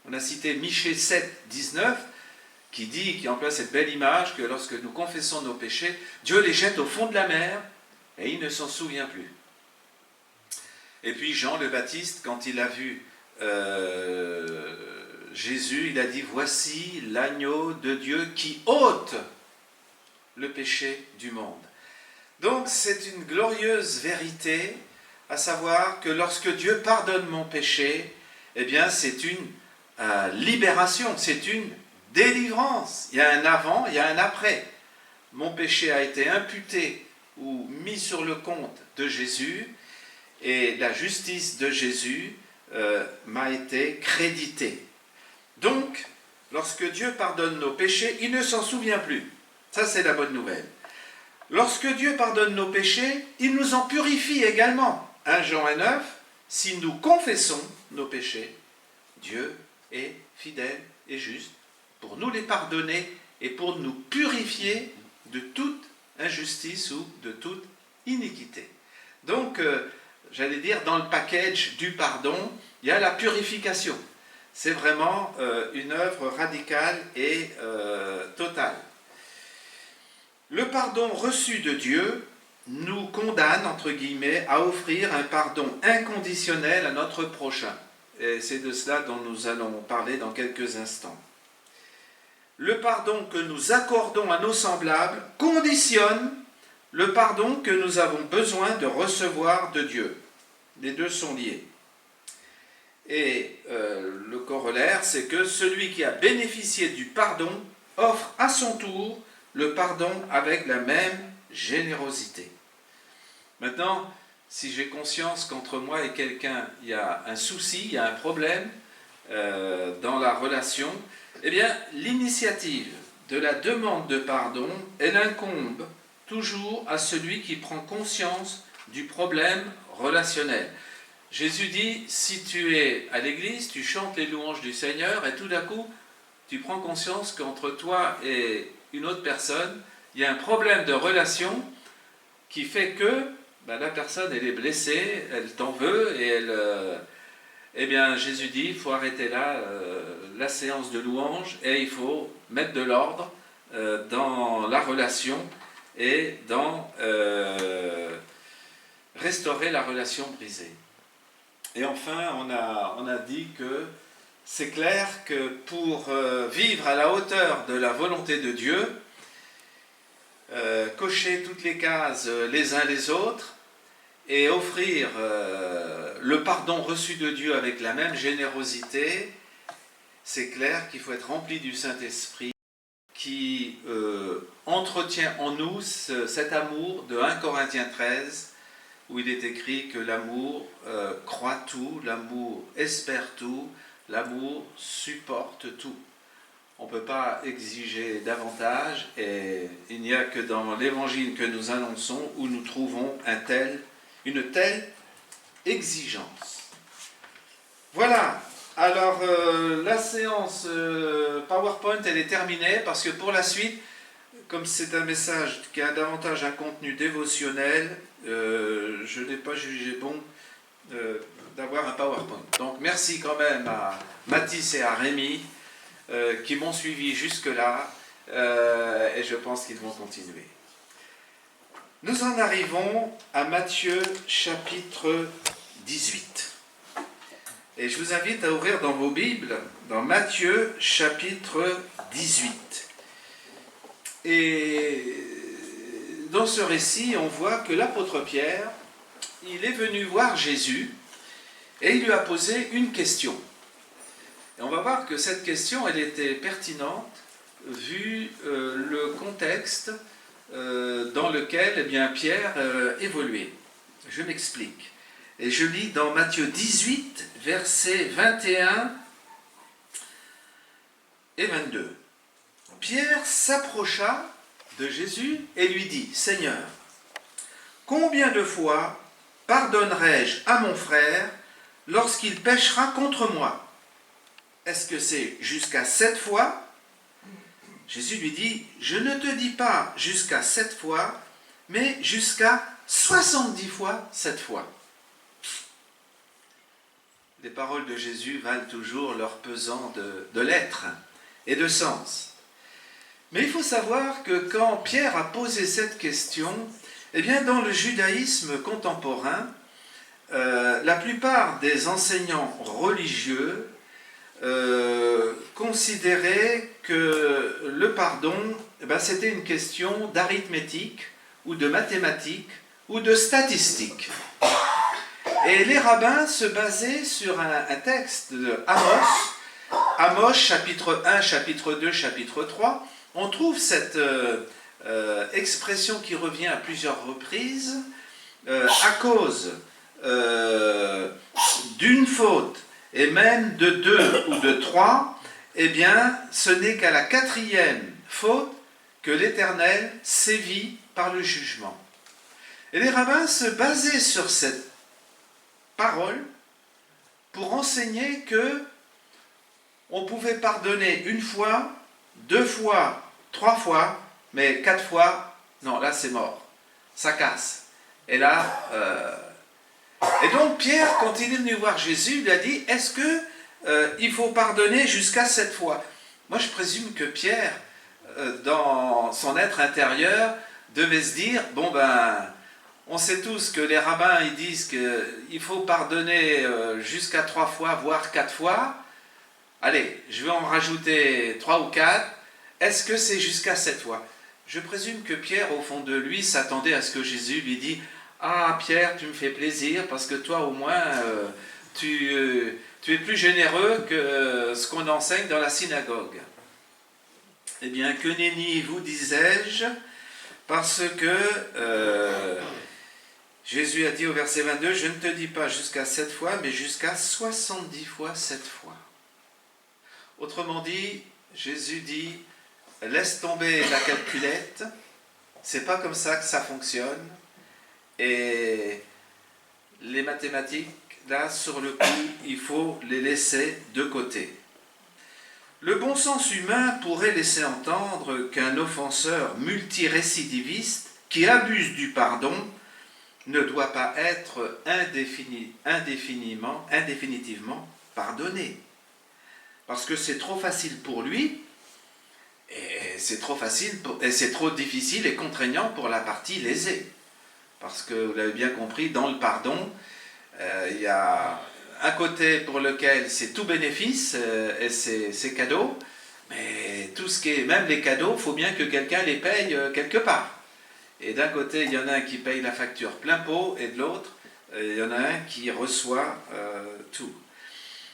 On a cité Michée 7, 19, qui emploie cette belle image que lorsque nous confessons nos péchés, Dieu les jette au fond de la mer et il ne s'en souvient plus. Et puis Jean le Baptiste, quand il a vu Jésus, il a dit « Voici l'agneau de Dieu qui ôte le péché du monde ». Donc c'est une glorieuse vérité, à savoir que lorsque Dieu pardonne mon péché, eh bien c'est une libération, c'est une délivrance. Il y a un avant, il y a un après. Mon péché a été imputé ou mis sur le compte de Jésus, et la justice de Jésus m'a été créditée. Donc, lorsque Dieu pardonne nos péchés, il ne s'en souvient plus. Ça, c'est la bonne nouvelle. Lorsque Dieu pardonne nos péchés, il nous en purifie également. 1 Jean 9, si nous confessons nos péchés, Dieu est fidèle et juste pour nous les pardonner et pour nous purifier de toute injustice ou de toute iniquité. Donc, j'allais dire, dans le package du pardon, il y a la purification. C'est vraiment une œuvre radicale et totale. Le pardon reçu de Dieu nous condamne, entre guillemets, à offrir un pardon inconditionnel à notre prochain. Et c'est de cela dont nous allons parler dans quelques instants. Le pardon que nous accordons à nos semblables conditionne le pardon que nous avons besoin de recevoir de Dieu. Les deux sont liés. Et le corollaire, c'est que celui qui a bénéficié du pardon offre à son tour le pardon avec la même générosité. Maintenant, si j'ai conscience qu'entre moi et quelqu'un, il y a un souci, il y a un problème dans la relation, eh bien, l'initiative de la demande de pardon, elle incombe toujours à celui qui prend conscience du problème relationnel. Jésus dit, si tu es à l'église, tu chantes les louanges du Seigneur et tout d'un coup, tu prends conscience qu'entre toi et une autre personne, il y a un problème de relation qui fait que la personne, elle est blessée, elle t'en veut et eh bien, Jésus dit, il faut arrêter là la séance de louange et il faut mettre de l'ordre dans la relation et dans restaurer la relation brisée. Et enfin, on a dit que c'est clair que pour vivre à la hauteur de la volonté de Dieu, cocher toutes les cases les uns les autres et offrir le pardon reçu de Dieu avec la même générosité, c'est clair qu'il faut être rempli du Saint-Esprit qui entretient en nous cet amour de 1 Corinthiens 13, où il est écrit que l'amour croit tout, l'amour espère tout, l'amour supporte tout. On ne peut pas exiger davantage et il n'y a que dans l'évangile que nous annonçons où nous trouvons une telle exigence. Voilà, alors la séance PowerPoint elle est terminée parce que pour la suite, comme c'est un message qui a davantage un contenu dévotionnel, je n'ai pas jugé bon d'avoir un PowerPoint. Donc merci quand même à Mathis et à Rémi qui m'ont suivi jusque-là et je pense qu'ils vont continuer. Nous en arrivons à Matthieu chapitre 18. Et je vous invite à ouvrir dans vos Bibles, dans Matthieu chapitre 18. Et dans ce récit, on voit que l'apôtre Pierre, il est venu voir Jésus et il lui a posé une question. Et on va voir que cette question, elle était pertinente vu le contexte dans lequel eh bien, Pierre évoluait. Je m'explique. Et je lis dans Matthieu 18, versets 21 et 22. Pierre s'approcha de Jésus et lui dit, « Seigneur, combien de fois pardonnerai-je à mon frère lorsqu'il péchera contre moi? Est-ce que c'est jusqu'à 7 fois ?» Jésus lui dit, « Je ne te dis pas jusqu'à 7 fois, mais jusqu'à 70 fois 7 fois. » Les paroles de Jésus valent toujours leur pesant de lettres et de sens. Mais il faut savoir que quand Pierre a posé cette question, eh bien dans le judaïsme contemporain, la plupart des enseignants religieux considéraient que le pardon, eh bien, c'était une question d'arithmétique ou de mathématiques ou de statistiques. Et les rabbins se basaient sur un texte de Amos, chapitre 1, chapitre 2, chapitre 3. On trouve cette expression qui revient à plusieurs reprises, à cause d'une faute, et même de 2 ou de 3, eh bien, ce n'est qu'à la 4e faute que l'Éternel sévit par le jugement. Et les rabbins se basaient sur cette parole pour enseigner que on pouvait pardonner 1 fois, 2 fois, 3 fois, mais 4 fois, non, là c'est mort, ça casse. Et là, et donc Pierre, quand il est venu voir Jésus, il a dit, est-ce que il faut pardonner jusqu'à 7 fois? Moi je présume que Pierre, dans son être intérieur, devait se dire, bon ben, on sait tous que les rabbins ils disent qu'il faut pardonner jusqu'à 3 fois, voire 4 fois. Allez, je vais en rajouter 3 ou 4. Est-ce que c'est jusqu'à 7 fois? Je présume que Pierre, au fond de lui, s'attendait à ce que Jésus lui dise « Ah, Pierre, tu me fais plaisir, parce que toi, au moins, tu es plus généreux que ce qu'on enseigne dans la synagogue. » Eh bien, que nenni vous disais-je, parce que Jésus a dit au verset 22, « Je ne te dis pas jusqu'à 7 fois, mais jusqu'à 70 fois 7 fois. » Autrement dit, Jésus dit, laisse tomber la calculette, c'est pas comme ça que ça fonctionne, et les mathématiques, là, sur le coup, il faut les laisser de côté. Le bon sens humain pourrait laisser entendre qu'un offenseur multirécidiviste qui abuse du pardon ne doit pas être indéfinitivement pardonné. Parce que c'est trop facile pour lui, et c'est trop difficile et contraignant pour la partie lésée. Parce que vous l'avez bien compris, dans le pardon, il y a un côté pour lequel c'est tout bénéfice et c'est cadeau, mais tout ce qui est, même les cadeaux, il faut bien que quelqu'un les paye quelque part. Et d'un côté, il y en a un qui paye la facture plein pot, et de l'autre, il y en a un qui reçoit tout.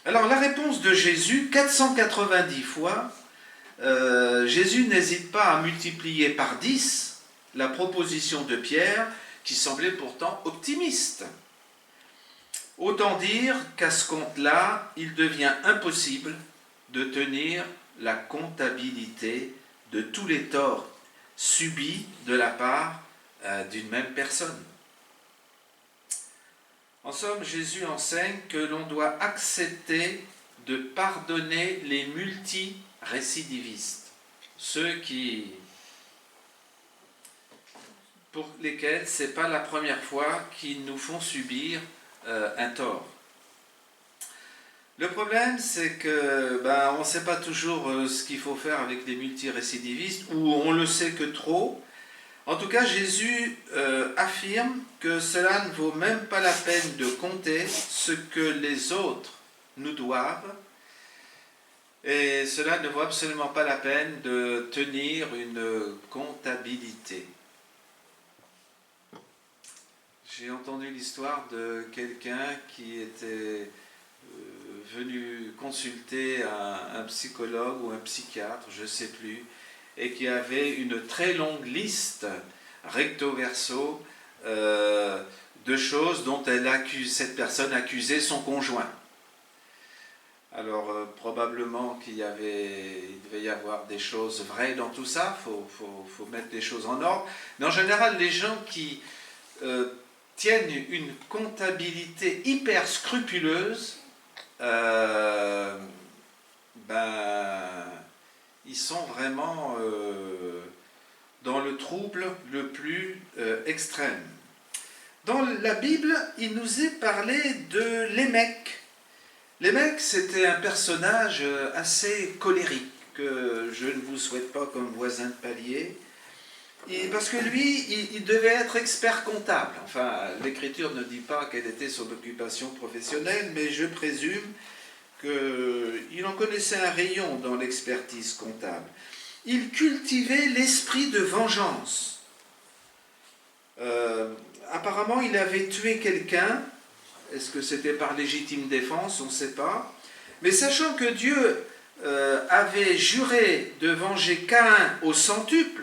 Alors la réponse de Jésus, 490 fois, Jésus n'hésite pas à multiplier par 10 la proposition de Pierre, qui semblait pourtant optimiste. Autant dire qu'à ce compte-là, il devient impossible de tenir la comptabilité de tous les torts subis de la part d'une même personne. En somme, Jésus enseigne que l'on doit accepter de pardonner les multirécidivistes, ceux pour lesquels ce n'est pas la première fois qu'ils nous font subir un tort. Le problème, c'est que on ne sait pas toujours ce qu'il faut faire avec les multirécidivistes, ou on le sait que trop. En tout cas, Jésus affirme que cela ne vaut même pas la peine de compter ce que les autres nous doivent, et cela ne vaut absolument pas la peine de tenir une comptabilité. J'ai entendu l'histoire de quelqu'un qui était venu consulter un psychologue ou un psychiatre, je ne sais plus, et qui avait une très longue liste, recto verso, de choses dont cette personne accusait son conjoint. Alors probablement il devait y avoir des choses vraies dans tout ça, faut mettre les choses en ordre. Mais en général, les gens qui tiennent une comptabilité hyper scrupuleuse, ils sont vraiment dans le trouble le plus extrême. Dans la Bible, il nous est parlé de Lémec. Lémec, c'était un personnage assez colérique, que je ne vous souhaite pas comme voisin de palier, parce que lui, il devait être expert comptable. Enfin, l'Écriture ne dit pas quelle était son occupation professionnelle, mais je présume qu'il en connaissait un rayon dans l'expertise comptable. Il cultivait l'esprit de vengeance. Apparemment, il avait tué quelqu'un. Est-ce que c'était par légitime défense? On ne sait pas. Mais sachant que Dieu avait juré de venger Caïn au septuple,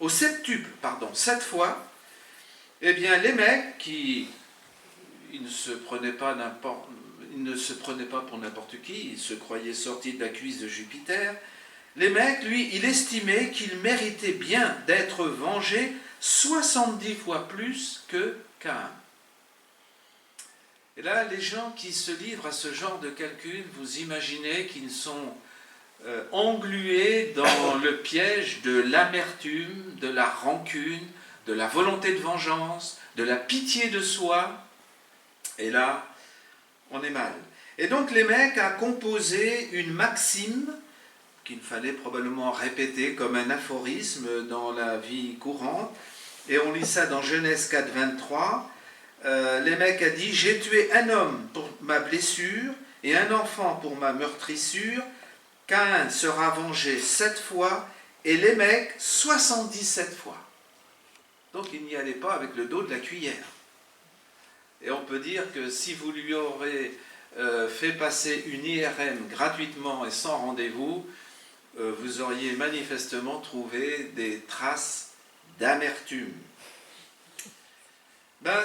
7 fois, eh bien Lémec, il ne se prenait pas pour n'importe qui, il se croyait sorti de la cuisse de Jupiter. Lémec, lui, il estimait qu'il méritait bien d'être vengé 70 fois plus que Caïn. Et là, les gens qui se livrent à ce genre de calcul, vous imaginez qu'ils sont englués dans le piège de l'amertume, de la rancune, de la volonté de vengeance, de la pitié de soi. Et là, on est mal. Et donc Lémec a composé une maxime qu'il fallait probablement répéter comme un aphorisme dans la vie courante. Et on lit ça dans Genèse 4, 23. Lémec a dit « J'ai tué un homme pour ma blessure et un enfant pour ma meurtrissure. Caïn sera vengé 7 fois et Lémec 77 fois. » Donc il n'y allait pas avec le dos de la cuillère. Et on peut dire que si vous lui aurez fait passer une IRM gratuitement et sans rendez-vous, vous auriez manifestement trouvé des traces d'amertume.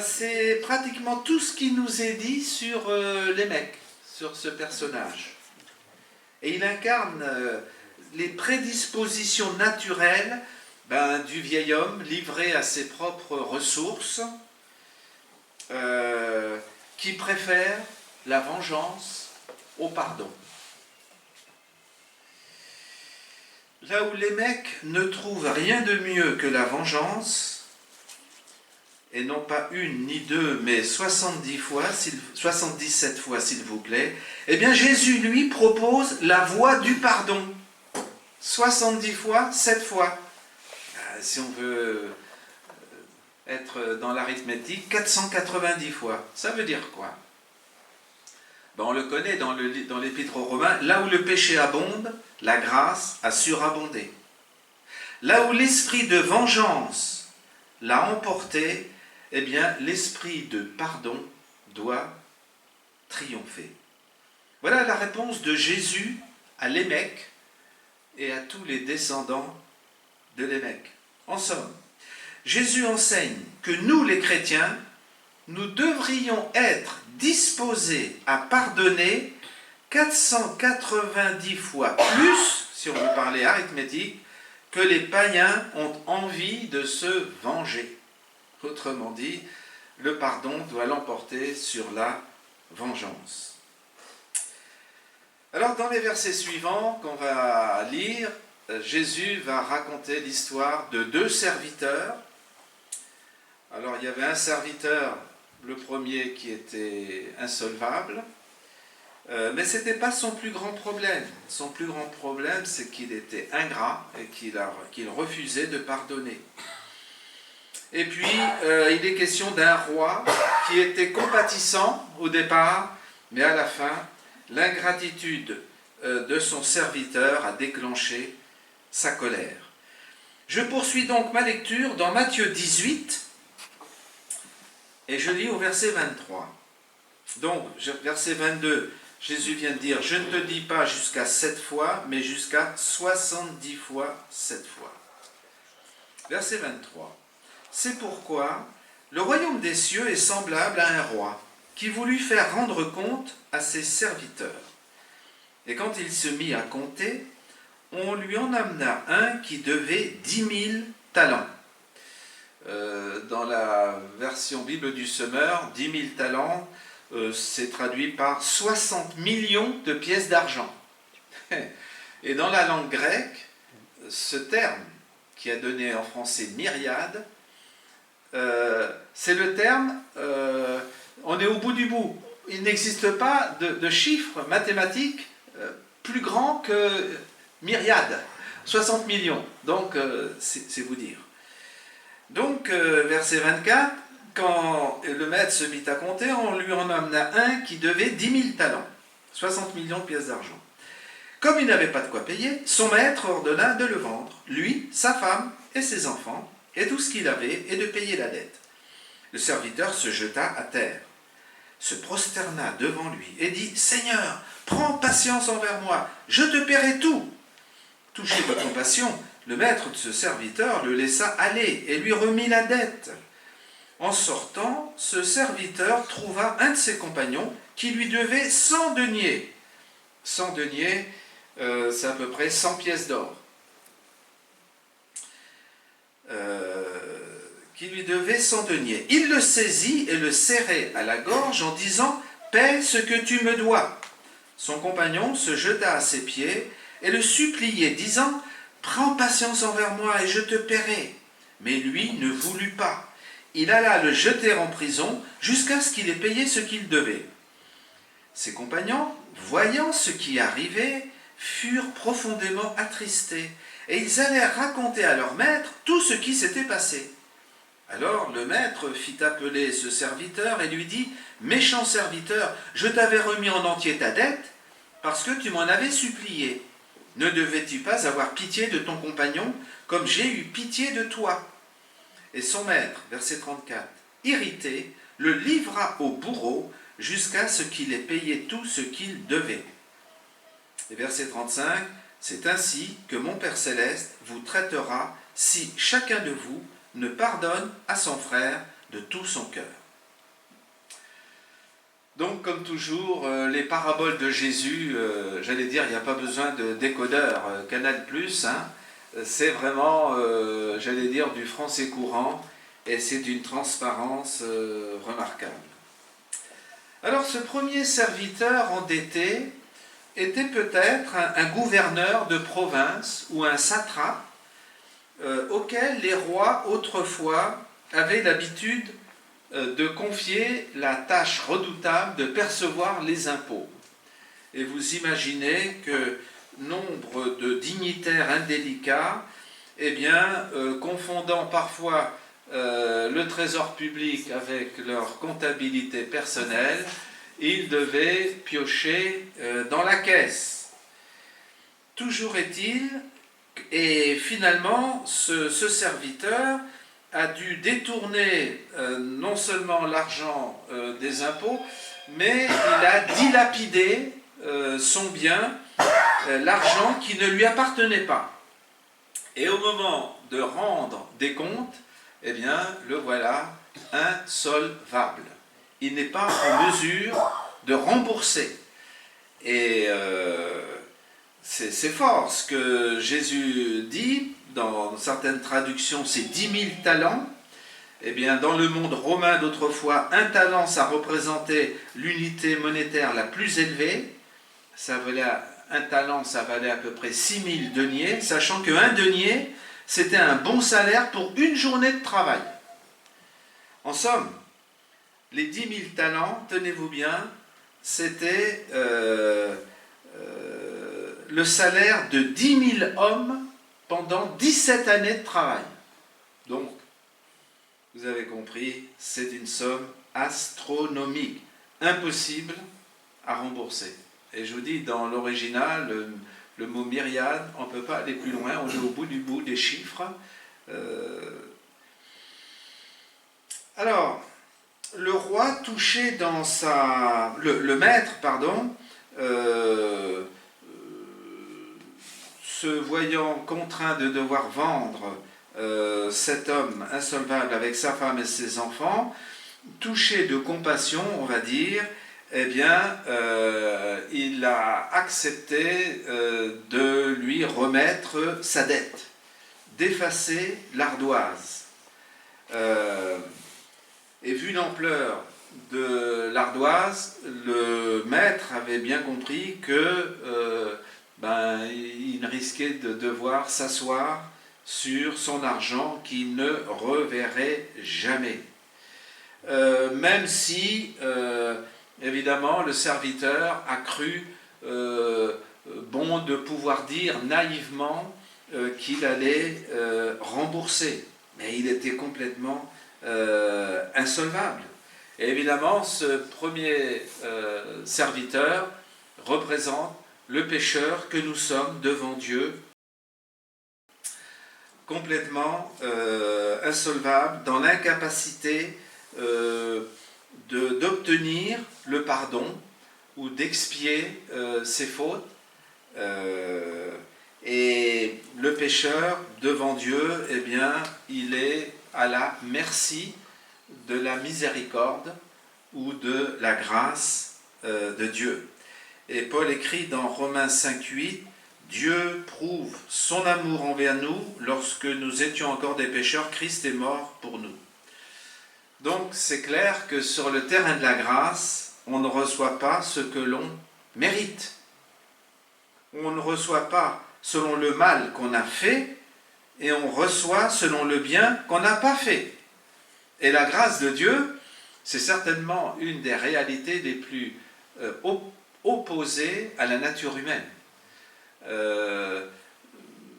C'est pratiquement tout ce qui nous est dit sur Lémec, sur ce personnage. Et il incarne les prédispositions naturelles du vieil homme livré à ses propres ressources, qui préfère la vengeance au pardon. Là où Lémec ne trouve rien de mieux que la vengeance, et non pas une ni deux, mais 77 fois s'il vous plaît, eh bien Jésus lui propose la voie du pardon. 70 fois, 7 fois. Si on veut être dans l'arithmétique, 490 fois. Ça veut dire quoi? On le connaît dans l'Épître aux Romains, là où le péché abonde, la grâce a surabondé. Là où l'esprit de vengeance l'a emporté, eh bien, l'esprit de pardon doit triompher. Voilà la réponse de Jésus à Lémec et à tous les descendants de Lémec. En somme, Jésus enseigne que nous, les chrétiens, nous devrions être disposés à pardonner 490 fois plus, si on veut parler arithmétique, que les païens ont envie de se venger. Autrement dit, le pardon doit l'emporter sur la vengeance. Alors, dans les versets suivants qu'on va lire, Jésus va raconter l'histoire de 2 serviteurs. Alors, il y avait un serviteur, le premier, qui était insolvable, mais ce n'était pas son plus grand problème. Son plus grand problème, c'est qu'il était ingrat et qu'il refusait de pardonner. Et puis, il est question d'un roi qui était compatissant au départ, mais à la fin, l'ingratitude de son serviteur a déclenché sa colère. Je poursuis donc ma lecture dans Matthieu 18, Et je lis au verset 23. Donc, verset 22, Jésus vient de dire, je ne te dis pas jusqu'à 7 fois, mais jusqu'à 70 fois 7 fois. Verset 23. C'est pourquoi le royaume des cieux est semblable à un roi qui voulut faire rendre compte à ses serviteurs. Et quand il se mit à compter, on lui en amena un qui devait 10 000 talents. Dans la version Bible du Semeur, 10 000 talents, c'est traduit par 60 millions de pièces d'argent. Et dans la langue grecque, ce terme qui a donné en français myriade, c'est le terme, on est au bout du bout. Il n'existe pas de chiffre mathématique plus grand que myriade, 60 millions. Donc, c'est vous dire. Donc, verset 24, quand le maître se mit à compter, on lui en amena un qui devait 10 000 talents, 60 millions de pièces d'argent. Comme il n'avait pas de quoi payer, son maître ordonna de le vendre, lui, sa femme et ses enfants, et tout ce qu'il avait, et de payer la dette. Le serviteur se jeta à terre, se prosterna devant lui, et dit, « Seigneur, prends patience envers moi, je te paierai tout. » Touché de compassion, le maître de ce serviteur le laissa aller et lui remit la dette. En sortant, ce serviteur trouva un de ses compagnons qui lui devait 100 deniers. 100 deniers, c'est à peu près 100 pièces d'or. Qui lui devait 100 deniers. Il le saisit et le serrait à la gorge en disant « Paie ce que tu me dois ». Son compagnon se jeta à ses pieds et le suppliait, disant « Prends patience envers moi et je te paierai ». Mais lui ne voulut pas. Il alla le jeter en prison jusqu'à ce qu'il ait payé ce qu'il devait. Ses compagnons, voyant ce qui arrivait, furent profondément attristés, et ils allèrent raconter à leur maître tout ce qui s'était passé. Alors le maître fit appeler ce serviteur et lui dit « Méchant serviteur, je t'avais remis en entier ta dette, parce que tu m'en avais supplié. Ne devais-tu pas avoir pitié de ton compagnon, comme j'ai eu pitié de toi ?» Et son maître, verset 34, irrité, le livra au bourreau jusqu'à ce qu'il ait payé tout ce qu'il devait. Et verset 35, c'est ainsi que mon Père Céleste vous traitera si chacun de vous ne pardonne à son frère de tout son cœur. Donc, comme toujours, les paraboles de Jésus, j'allais dire, il n'y a pas besoin de décodeur Canal+, hein. C'est vraiment, j'allais dire, du français courant, et c'est d'une transparence remarquable. Alors, ce premier serviteur endetté était peut-être un gouverneur de province ou un satrape auquel les rois autrefois avaient l'habitude de confier la tâche redoutable de percevoir les impôts. Et vous imaginez que nombre de dignitaires indélicats, eh bien, confondant parfois le trésor public avec leur comptabilité personnelle, ils devaient piocher dans la caisse. Toujours est-il, et finalement, ce serviteur a dû détourner non seulement l'argent des impôts, mais il a dilapidé son bien, l'argent qui ne lui appartenait pas. Et au moment de rendre des comptes, eh bien, le voilà insolvable. Il n'est pas en mesure de rembourser. Et c'est fort ce que Jésus dit, dans certaines traductions, c'est 10 000 talents. Eh bien, dans le monde romain d'autrefois, un talent, ça représentait l'unité monétaire la plus élevée. Un talent, ça valait à peu près 6 000 deniers, sachant qu'un denier, c'était un bon salaire pour une journée de travail. En somme, les 10 000 talents, tenez-vous bien, c'était le salaire de 10 000 hommes pendant 17 années de travail. Donc, vous avez compris, c'est une somme astronomique, impossible à rembourser. Et je vous dis, dans l'original, le mot myriade, on ne peut pas aller plus loin, on est au bout du bout des chiffres. Alors, le roi touché dans sa... Le maître, pardon, se voyant contraint de devoir vendre cet homme insolvable avec sa femme et ses enfants, touché de compassion, on va dire, eh bien, il a accepté de lui remettre sa dette, d'effacer l'ardoise. Et vu l'ampleur de l'ardoise, le maître avait bien compris que il risquait de devoir s'asseoir sur son argent qu'il ne reverrait jamais. Même si, évidemment, le serviteur a cru bon de pouvoir dire naïvement qu'il allait rembourser. Mais il était complètement insolvable. Et évidemment, ce premier serviteur représente le pécheur que nous sommes devant Dieu, complètement insolvable, dans l'incapacité d'obtenir le pardon ou d'expier ses fautes. Et le pécheur devant Dieu, eh bien, il est à la merci de la miséricorde ou de la grâce de Dieu. Et Paul écrit dans Romains 5,8, « Dieu prouve son amour envers nous lorsque nous étions encore des pécheurs, Christ est mort pour nous. » Donc c'est clair que sur le terrain de la grâce, on ne reçoit pas ce que l'on mérite. On ne reçoit pas selon le mal qu'on a fait, et on reçoit selon le bien qu'on n'a pas fait. Et la grâce de Dieu, c'est certainement une des réalités les plus opposées à la nature humaine.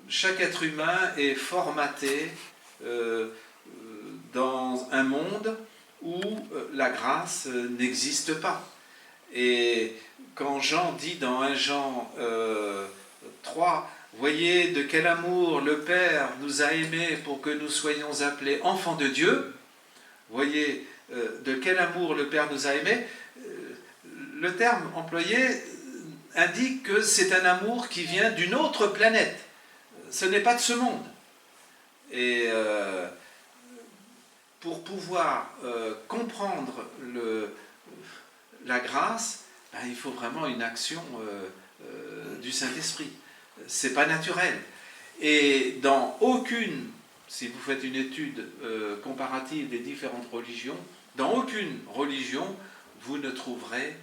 Chaque être humain est formaté dans un monde où la grâce n'existe pas. Et quand Jean dit dans 1 Jean 3, « Voyez de quel amour le Père nous a aimés pour que nous soyons appelés enfants de Dieu. » Voyez de quel amour le Père nous a aimés. Le terme employé indique que c'est un amour qui vient d'une autre planète. Ce n'est pas de ce monde. Et pour pouvoir comprendre la grâce, il faut vraiment une action du Saint-Esprit. C'est pas naturel. Et dans aucune, si vous faites une étude comparative des différentes religions, dans aucune religion, vous ne trouverez,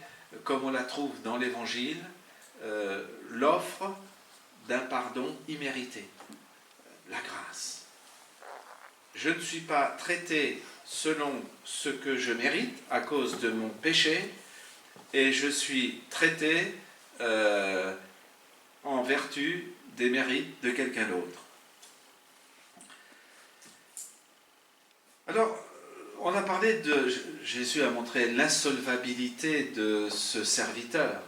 comme on la trouve dans l'Évangile, l'offre d'un pardon immérité. La grâce. Je ne suis pas traité selon ce que je mérite à cause de mon péché, et je suis traité en vertu des mérites de quelqu'un d'autre. Alors, on a parlé de... Jésus a montré l'insolvabilité de ce serviteur,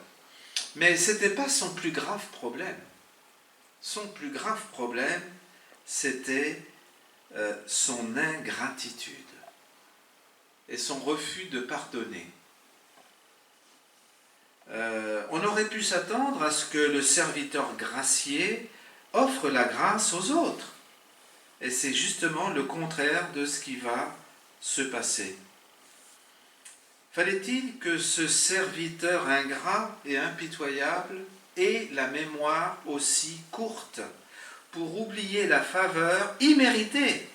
mais ce n'était pas son plus grave problème. Son plus grave problème, c'était son ingratitude et son refus de pardonner. On aurait pu s'attendre à ce que le serviteur gracié offre la grâce aux autres. Et c'est justement le contraire de ce qui va se passer. Fallait-il que ce serviteur ingrat et impitoyable ait la mémoire aussi courte pour oublier la faveur imméritée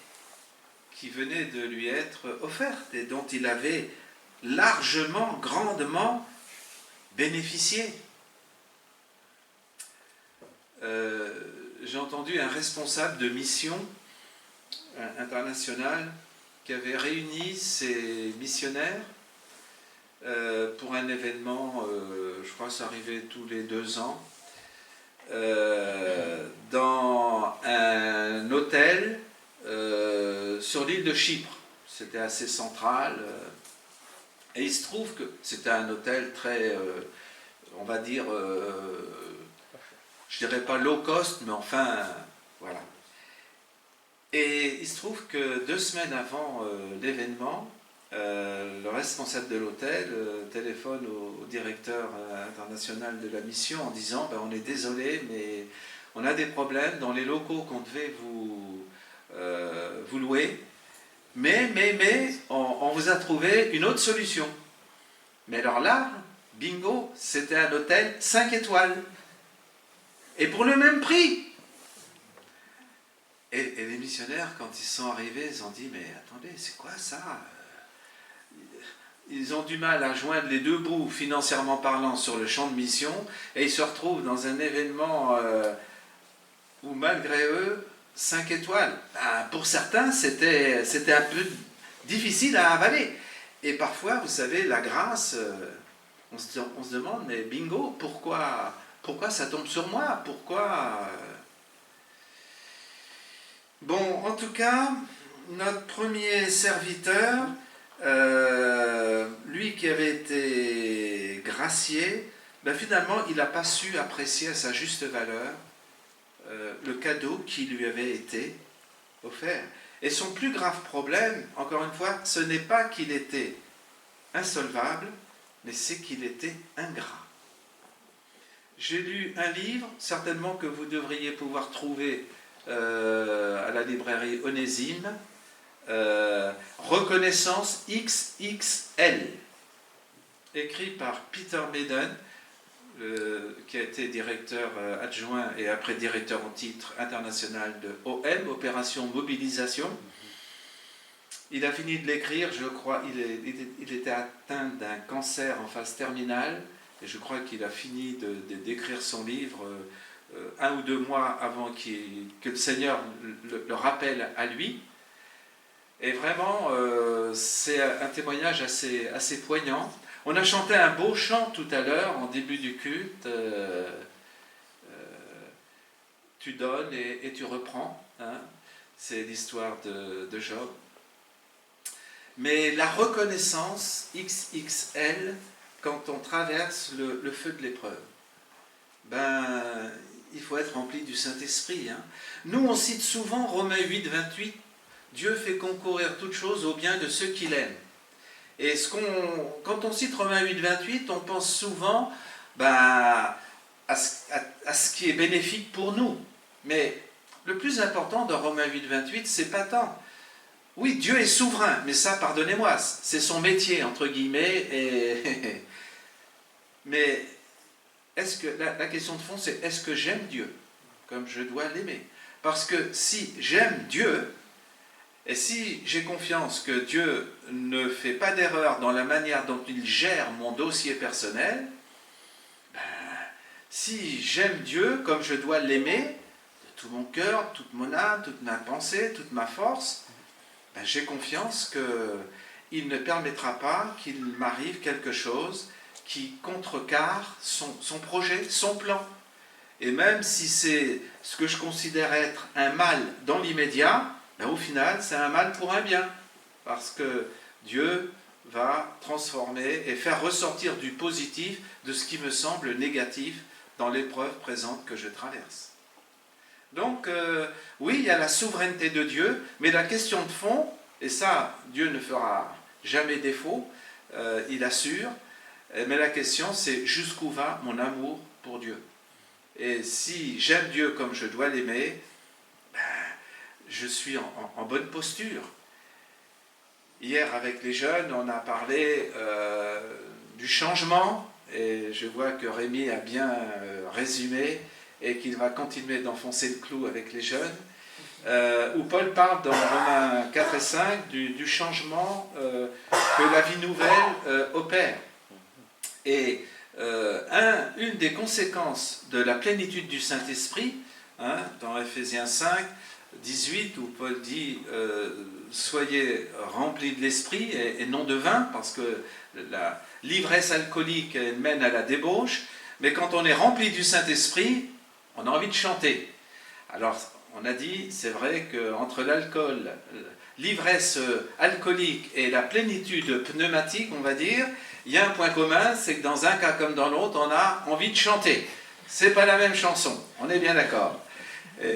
qui venait de lui être offerte et dont il avait largement, grandement bénéficié. J'ai entendu un responsable de mission internationale qui avait réuni ses missionnaires pour un événement, je crois que ça arrivait tous les 2 ans, dans un hôtel sur l'île de Chypre. C'était assez central. Et il se trouve que c'était un hôtel très, on va dire, je dirais pas low cost, mais enfin, voilà. Et il se trouve que 2 semaines avant l'événement, le responsable de l'hôtel téléphone au directeur international de la mission en disant ben, on est désolé, mais on a des problèmes dans les locaux qu'on devait vous louer, mais on vous a trouvé une autre solution. Mais alors là, bingo, c'était un hôtel 5 étoiles. Et pour le même prix. Et les missionnaires, quand ils sont arrivés, ils ont dit, mais attendez, c'est quoi ça? Ils ont du mal à joindre les deux bouts, financièrement parlant, sur le champ de mission, et ils se retrouvent dans un événement où, malgré eux, 5 étoiles. Ben, pour certains, c'était un peu difficile à avaler. Et parfois, vous savez, la grâce, on se demande, mais bingo, pourquoi ça tombe sur moi? Pourquoi Bon, en tout cas, notre premier serviteur, lui qui avait été gracié, ben finalement, il n'a pas su apprécier à sa juste valeur le cadeau qui lui avait été offert. Et son plus grave problème, encore une fois, ce n'est pas qu'il était insolvable, mais c'est qu'il était ingrat. J'ai lu un livre, certainement que vous devriez pouvoir trouver à la librairie Onésime, Reconnaissance XXL, écrit par Peter Maiden, qui a été directeur adjoint et après directeur en titre international de OM, Opération Mobilisation. Il a fini de l'écrire, je crois, il était atteint d'un cancer en phase terminale, et je crois qu'il a fini d'écrire son livre 1 ou 2 mois avant que le Seigneur le rappelle à lui. Et vraiment, c'est un témoignage assez poignant. On a chanté un beau chant tout à l'heure, en début du culte. Tu donnes et tu reprends. Hein. C'est l'histoire de Job. Mais la reconnaissance XXL, quand on traverse le feu de l'épreuve, ben, il faut être rempli du Saint-Esprit. Hein. Nous, on cite souvent Romains 8, 28, Dieu fait concourir toutes choses au bien de ceux qu'il aime. Et quand on cite Romains 8, 28, on pense souvent ben, à ce qui est bénéfique pour nous. Mais le plus important dans Romains 8, 28, c'est pas tant. Oui, Dieu est souverain, mais ça, pardonnez-moi, c'est son métier, entre guillemets. Mais est-ce que la question de fond, c'est est-ce que j'aime Dieu comme je dois l'aimer? Parce que si j'aime Dieu, et si j'ai confiance que Dieu ne fait pas d'erreur dans la manière dont il gère mon dossier personnel, ben, si j'aime Dieu comme je dois l'aimer, de tout mon cœur, toute mon âme, toute ma pensée, toute ma force, ben, j'ai confiance qu'il ne permettra pas qu'il m'arrive quelque chose qui contrecarre son projet, son plan. Et même si c'est ce que je considère être un mal dans l'immédiat, ben au final, c'est un mal pour un bien. Parce que Dieu va transformer et faire ressortir du positif de ce qui me semble négatif dans l'épreuve présente que je traverse. Donc, oui, il y a la souveraineté de Dieu, mais la question de fond, et ça, Dieu ne fera jamais défaut, il assure, mais la question, c'est jusqu'où va mon amour pour Dieu? Et si j'aime Dieu comme je dois l'aimer, ben, je suis en bonne posture. Hier, avec les jeunes, on a parlé du changement, et je vois que Rémi a bien résumé, et qu'il va continuer d'enfoncer le clou avec les jeunes, où Paul parle dans Romains 4 et 5 du changement que la vie nouvelle opère. Et une des conséquences de la plénitude du Saint-Esprit, hein, dans Ephésiens 5, 18, où Paul dit soyez remplis de l'esprit et non de vin, parce que la l'ivresse alcoolique mène à la débauche, mais quand on est rempli du Saint-Esprit, on a envie de chanter. Alors, on a dit, c'est vrai qu'entre l'alcool, l'ivresse alcoolique et la plénitude pneumatique, on va dire, il y a un point commun, c'est que dans un cas comme dans l'autre, on a envie de chanter. C'est pas la même chanson, on est bien d'accord.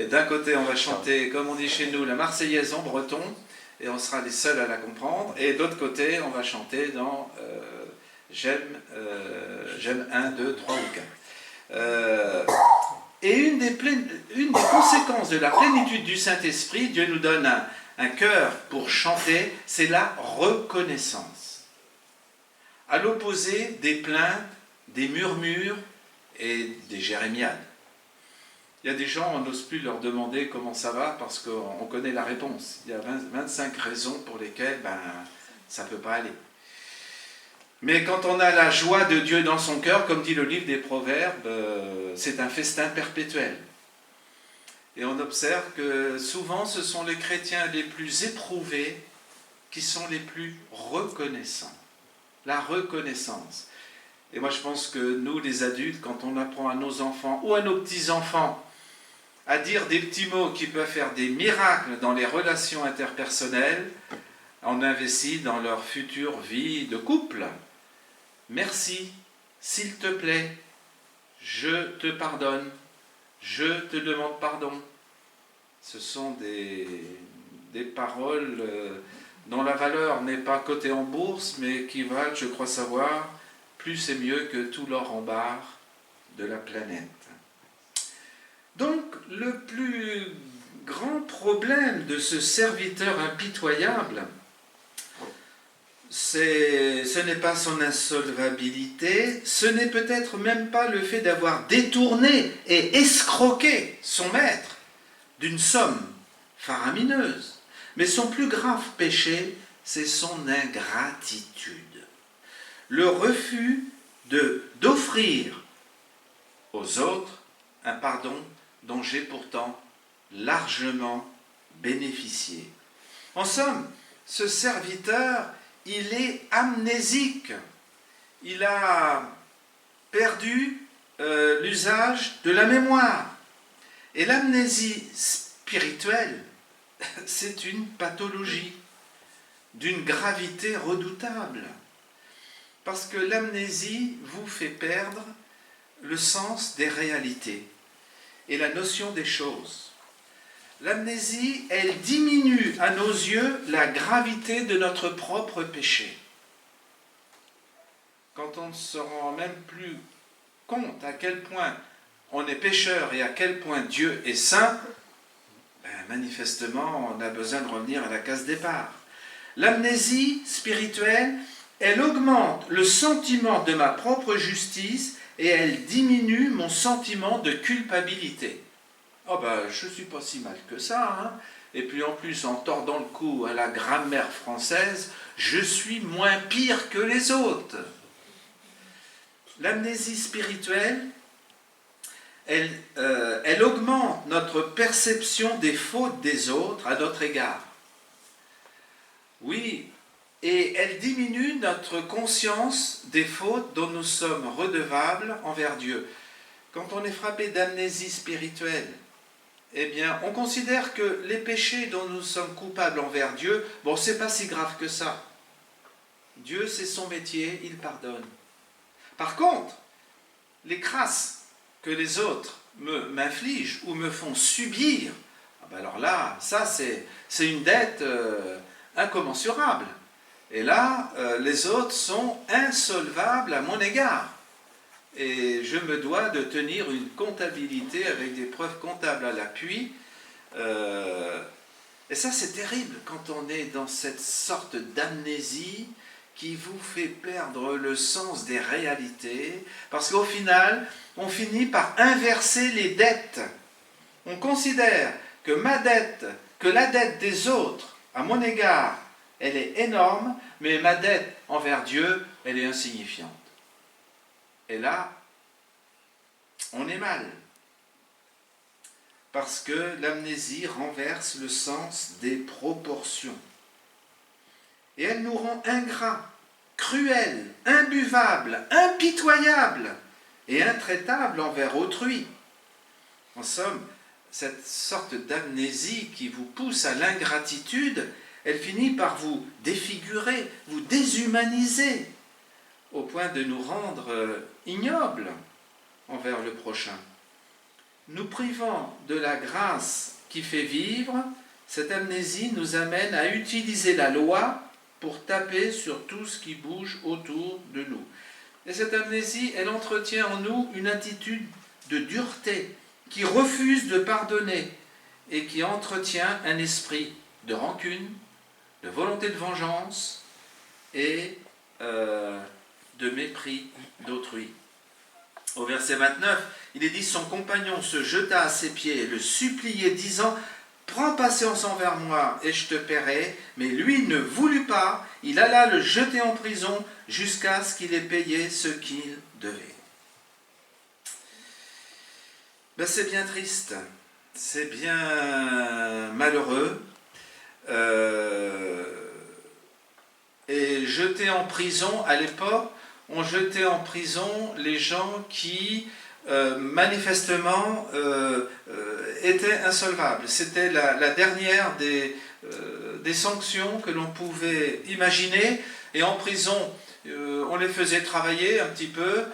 D'un côté, on va chanter, comme on dit chez nous, la Marseillaise en breton, et on sera les seuls à la comprendre. Et de l'autre côté, on va chanter dans j'aime 1, 2, 3 ou 4. Et une des conséquences de la plénitude du Saint-Esprit, Dieu nous donne un cœur pour chanter, c'est la reconnaissance. À l'opposé des plaintes, des murmures et des jérémiades. Il y a des gens, on n'ose plus leur demander comment ça va parce qu'on connaît la réponse. Il y a 25 raisons pour lesquelles ça ne peut pas aller. Mais quand on a la joie de Dieu dans son cœur, comme dit le livre des Proverbes, c'est un festin perpétuel. Et on observe que souvent ce sont les chrétiens les plus éprouvés qui sont les plus reconnaissants. La reconnaissance. Et moi je pense que nous les adultes, quand on apprend à nos enfants ou à nos petits-enfants à dire des petits mots qui peuvent faire des miracles dans les relations interpersonnelles, on investit dans leur future vie de couple. Merci, s'il te plaît, je te pardonne, je te demande pardon. Ce sont des paroles dont la valeur n'est pas cotée en bourse, mais qui valent, je crois savoir, plus et mieux que tout l'or en barre de la planète. Donc, le plus grand problème de ce serviteur impitoyable, ce n'est pas son insolvabilité, ce n'est peut-être même pas le fait d'avoir détourné et escroqué son maître d'une somme faramineuse, mais son plus grave péché, c'est son ingratitude. Le refus d'offrir aux autres un pardon dont j'ai pourtant largement bénéficié. En somme, ce serviteur, il est amnésique. Il a perdu l'usage de la mémoire. Et l'amnésie spirituelle, c'est une pathologie d'une gravité redoutable. Parce que l'amnésie vous fait perdre le sens des réalités et la notion des choses. L'amnésie, elle diminue à nos yeux la gravité de notre propre péché. Quand on ne se rend même plus compte à quel point on est pécheur et à quel point Dieu est saint, manifestement, on a besoin de revenir à la case départ. L'amnésie spirituelle, elle augmente le sentiment de ma propre justice et elle diminue mon sentiment de culpabilité. Oh je ne suis pas si mal que ça, hein. Et puis en plus, en tordant le cou à la grammaire française, je suis moins pire que les autres. L'amnésie spirituelle, elle augmente notre perception des fautes des autres à notre égard. Oui, et elle diminue notre conscience des fautes dont nous sommes redevables envers Dieu. Quand on est frappé d'amnésie spirituelle, eh bien, on considère que les péchés dont nous sommes coupables envers Dieu, c'est pas si grave que ça. Dieu, c'est son métier, il pardonne. Par contre, les crasses que les autres m'infligent ou me font subir, alors là, ça c'est une dette incommensurable. Et là, les autres sont insolvables à mon égard. Et je me dois de tenir une comptabilité avec des preuves comptables à l'appui. Et ça, c'est terrible quand on est dans cette sorte d'amnésie qui vous fait perdre le sens des réalités, parce qu'au final, on finit par inverser les dettes. On considère que la dette des autres à mon égard, elle est énorme, mais ma dette envers Dieu, elle est insignifiante. Et là, on est mal. Parce que l'amnésie renverse le sens des proportions. Et elle nous rend ingrats, cruels, imbuvables, impitoyables et intraitables envers autrui. En somme, cette sorte d'amnésie qui vous pousse à l'ingratitude, elle finit par vous défigurer, vous déshumaniser, au point de nous rendre ignobles envers le prochain. Nous privant de la grâce qui fait vivre Cette amnésie nous amène à utiliser la loi pour taper sur tout ce qui bouge autour de nous. Et cette amnésie, elle entretient en nous une attitude de dureté qui refuse de pardonner et qui entretient un esprit de rancune, de volonté de vengeance et de mépris d'autrui. Au verset 29, il est dit « Son compagnon se jeta à ses pieds et le suppliait, disant « Prends patience envers moi et je te paierai. » Mais lui ne voulut pas, il alla le jeter en prison jusqu'à ce qu'il ait payé ce qu'il devait. Ben, c'est bien triste, c'est bien malheureux. Et jeter en prison, à l'époque, on jetait en prison les gens qui, manifestement, étaient insolvables. C'était la dernière des sanctions que l'on pouvait imaginer. Et en prison, on les faisait travailler un petit peu,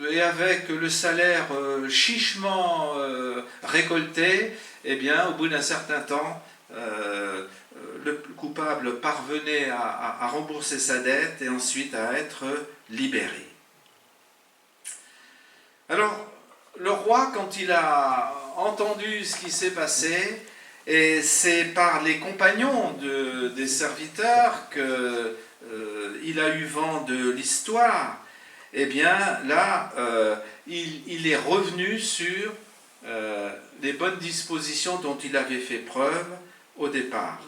et avec le salaire chichement récolté, eh bien, au bout d'un certain temps, le coupable parvenait à rembourser sa dette et ensuite à être libéré. Alors, le roi, quand il a entendu ce qui s'est passé, et c'est par les compagnons des serviteurs qu'il a eu vent de l'histoire, eh bien là, il est revenu sur les bonnes dispositions dont il avait fait preuve au départ,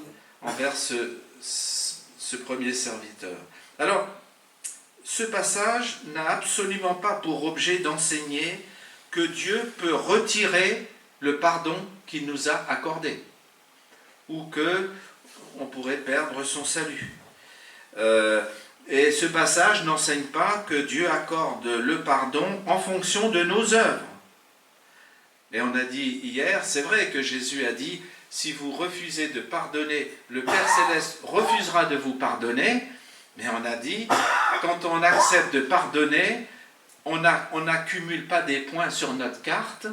envers ce premier serviteur. Alors, ce passage n'a absolument pas pour objet d'enseigner que Dieu peut retirer le pardon qu'il nous a accordé, ou qu'on pourrait perdre son salut. Et ce passage n'enseigne pas que Dieu accorde le pardon en fonction de nos œuvres. Et on a dit hier, c'est vrai que Jésus a dit, si vous refusez de pardonner, le Père Céleste refusera de vous pardonner. Mais on a dit, quand on accepte de pardonner, on n'accumule pas des points sur notre carte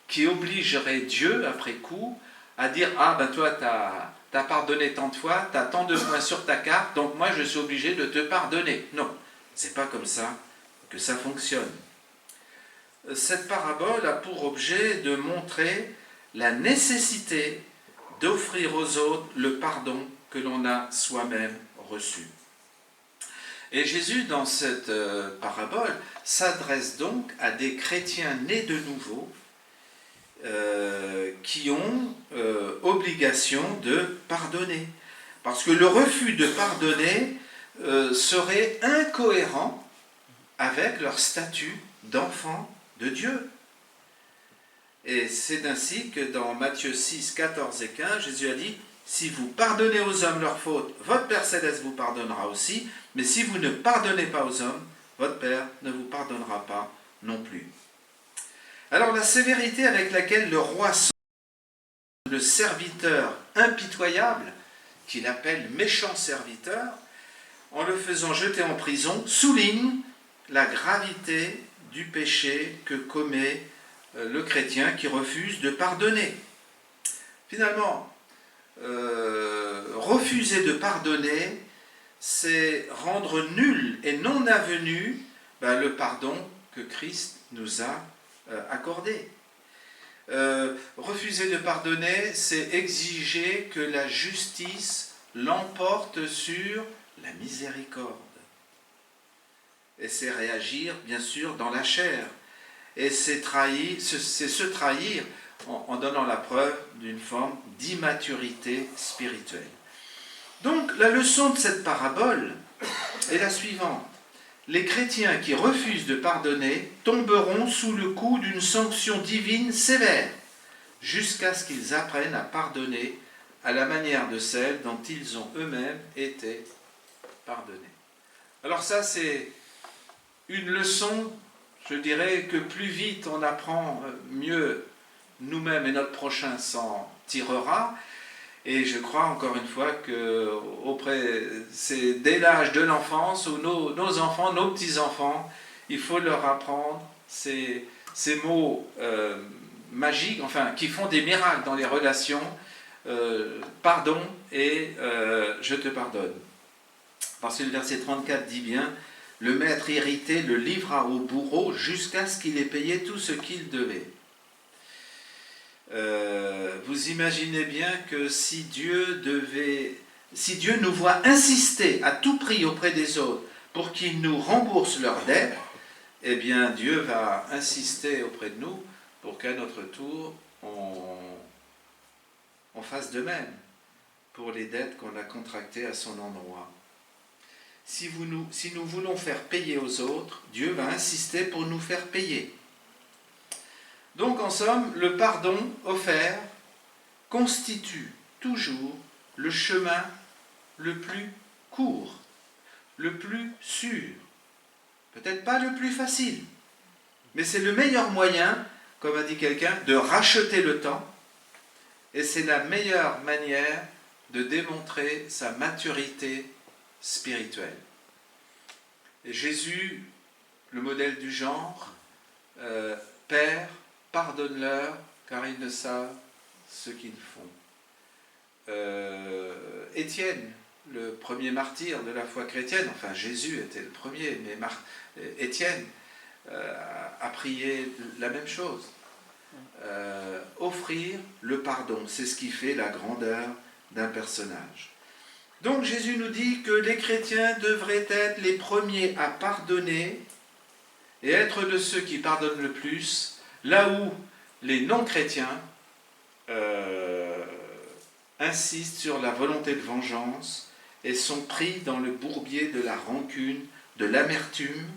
qui obligeraient Dieu, après coup, à dire, ah ben toi, t'as pardonné tant de fois, tu as tant de points sur ta carte, donc moi je suis obligé de te pardonner. Non, c'est pas comme ça que ça fonctionne. Cette parabole a pour objet de montrer la nécessité d'offrir aux autres le pardon que l'on a soi-même reçu. Et Jésus, dans cette parabole, s'adresse donc à des chrétiens nés de nouveau qui ont obligation de pardonner. Parce que le refus de pardonner serait incohérent avec leur statut d'enfant de Dieu. Et c'est ainsi que dans Matthieu 6, 14 et 15, Jésus a dit « Si vous pardonnez aux hommes leurs fautes, votre Père Céleste vous pardonnera aussi, mais si vous ne pardonnez pas aux hommes, votre Père ne vous pardonnera pas non plus. » Alors la sévérité avec laquelle le roi sanctionne le serviteur impitoyable, qu'il appelle méchant serviteur, en le faisant jeter en prison, souligne la gravité du péché que commet le chrétien qui refuse de pardonner. Finalement, refuser de pardonner, c'est rendre nul et non avenu le pardon que Christ nous a accordé. Refuser de pardonner, c'est exiger que la justice l'emporte sur la miséricorde. Et c'est réagir, bien sûr, dans la chair. Et c'est se trahir en donnant la preuve d'une forme d'immaturité spirituelle. Donc, la leçon de cette parabole est la suivante. Les chrétiens qui refusent de pardonner tomberont sous le coup d'une sanction divine sévère, jusqu'à ce qu'ils apprennent à pardonner à la manière de celle dont ils ont eux-mêmes été pardonnés. Alors ça, c'est une leçon, je dirais, que plus vite on apprend, mieux nous-mêmes et notre prochain s'en tirera. Et je crois encore une fois que c'est dès l'âge de l'enfance où nos enfants, nos petits-enfants, il faut leur apprendre ces mots magiques, enfin qui font des miracles dans les relations, pardon et je te pardonne. Parce que le verset 34 dit bien, le maître irrité le livra au bourreau jusqu'à ce qu'il ait payé tout ce qu'il devait. Vous imaginez bien que si Dieu nous voit insister à tout prix auprès des autres pour qu'ils nous remboursent leurs dettes, eh bien Dieu va insister auprès de nous pour qu'à notre tour, on fasse de même pour les dettes qu'on a contractées à son endroit. Si nous voulons faire payer aux autres, Dieu va insister pour nous faire payer. Donc en somme, le pardon offert constitue toujours le chemin le plus court, le plus sûr. Peut-être pas le plus facile, mais c'est le meilleur moyen, comme a dit quelqu'un, de racheter le temps, et c'est la meilleure manière de démontrer sa maturité spirituelle. Et Jésus, le modèle du genre, Père, pardonne-leur, car ils ne savent ce qu'ils font. Étienne, le premier martyr de la foi chrétienne, enfin Jésus était le premier, mais Étienne a prié la même chose. Offrir le pardon, c'est ce qui fait la grandeur d'un personnage. Donc Jésus nous dit que les chrétiens devraient être les premiers à pardonner et être de ceux qui pardonnent le plus, là où les non-chrétiens insistent sur la volonté de vengeance et sont pris dans le bourbier de la rancune, de l'amertume.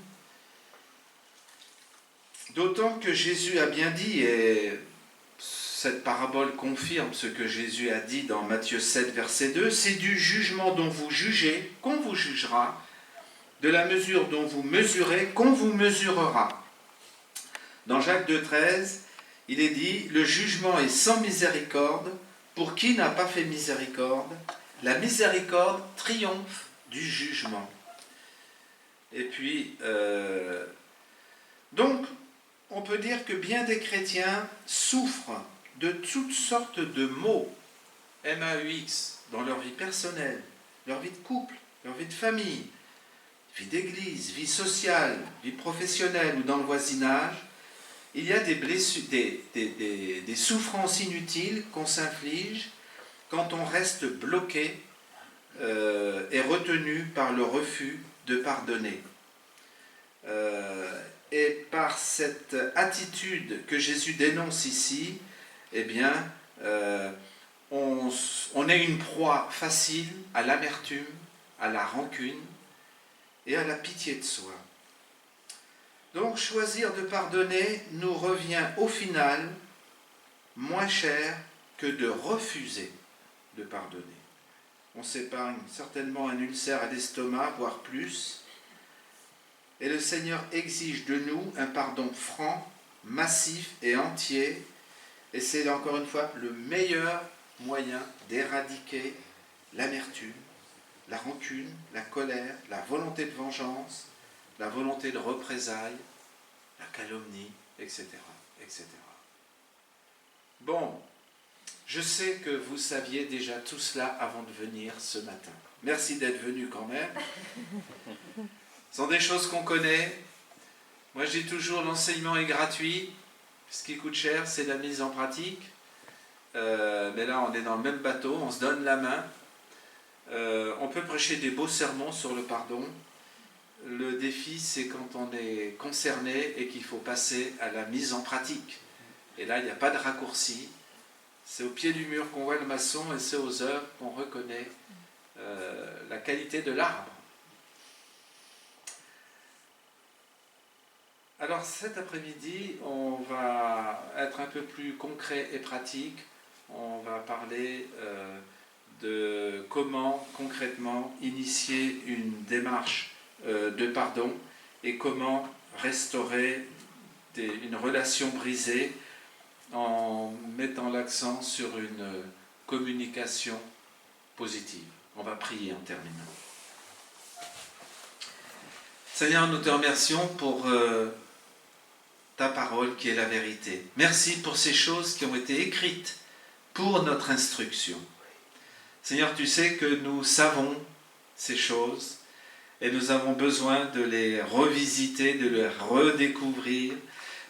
D'autant que Jésus a bien dit, et cette parabole confirme ce que Jésus a dit dans Matthieu 7, verset 2, « C'est du jugement dont vous jugez qu'on vous jugera, de la mesure dont vous mesurez qu'on vous mesurera. » Dans Jacques 2, 13, il est dit « Le jugement est sans miséricorde pour qui n'a pas fait miséricorde. La miséricorde triomphe du jugement. » Et puis, donc, on peut dire que bien des chrétiens souffrent de toutes sortes de maux, MAUX, dans leur vie personnelle, leur vie de couple, leur vie de famille, vie d'église, vie sociale, vie professionnelle ou dans le voisinage. Il y a des blessures, des souffrances inutiles qu'on s'inflige quand on reste bloqué et retenu par le refus de pardonner. Et par cette attitude que Jésus dénonce ici, eh bien, on est une proie facile à l'amertume, à la rancune et à la pitié de soi. Donc, choisir de pardonner nous revient au final moins cher que de refuser de pardonner. On s'épargne certainement un ulcère à l'estomac, voire plus. Et le Seigneur exige de nous un pardon franc, massif et entier. Et c'est encore une fois le meilleur moyen d'éradiquer l'amertume, la rancune, la colère, la volonté de vengeance, la volonté de représailles, la calomnie, etc., etc. Bon, je sais que vous saviez déjà tout cela avant de venir ce matin. Merci d'être venu quand même. Ce sont des choses qu'on connaît. Moi, je dis toujours, l'enseignement est gratuit. Ce qui coûte cher, c'est la mise en pratique. Mais là, on est dans le même bateau, on se donne la main. On peut prêcher des beaux sermons sur le pardon. Le défi, c'est quand on est concerné et qu'il faut passer à la mise en pratique. Et là, il n'y a pas de raccourci. C'est au pied du mur qu'on voit le maçon et c'est aux œuvres qu'on reconnaît la qualité de l'arbre. Alors cet après-midi, on va être un peu plus concret et pratique. On va parler de comment concrètement initier une démarche de pardon et comment restaurer une relation brisée en mettant l'accent sur une communication positive. On va prier en terminant. Seigneur, nous te remercions pour ta parole qui est la vérité. Merci pour ces choses qui ont été écrites pour notre instruction. Seigneur, tu sais que nous savons ces choses et nous avons besoin de les revisiter, de les redécouvrir.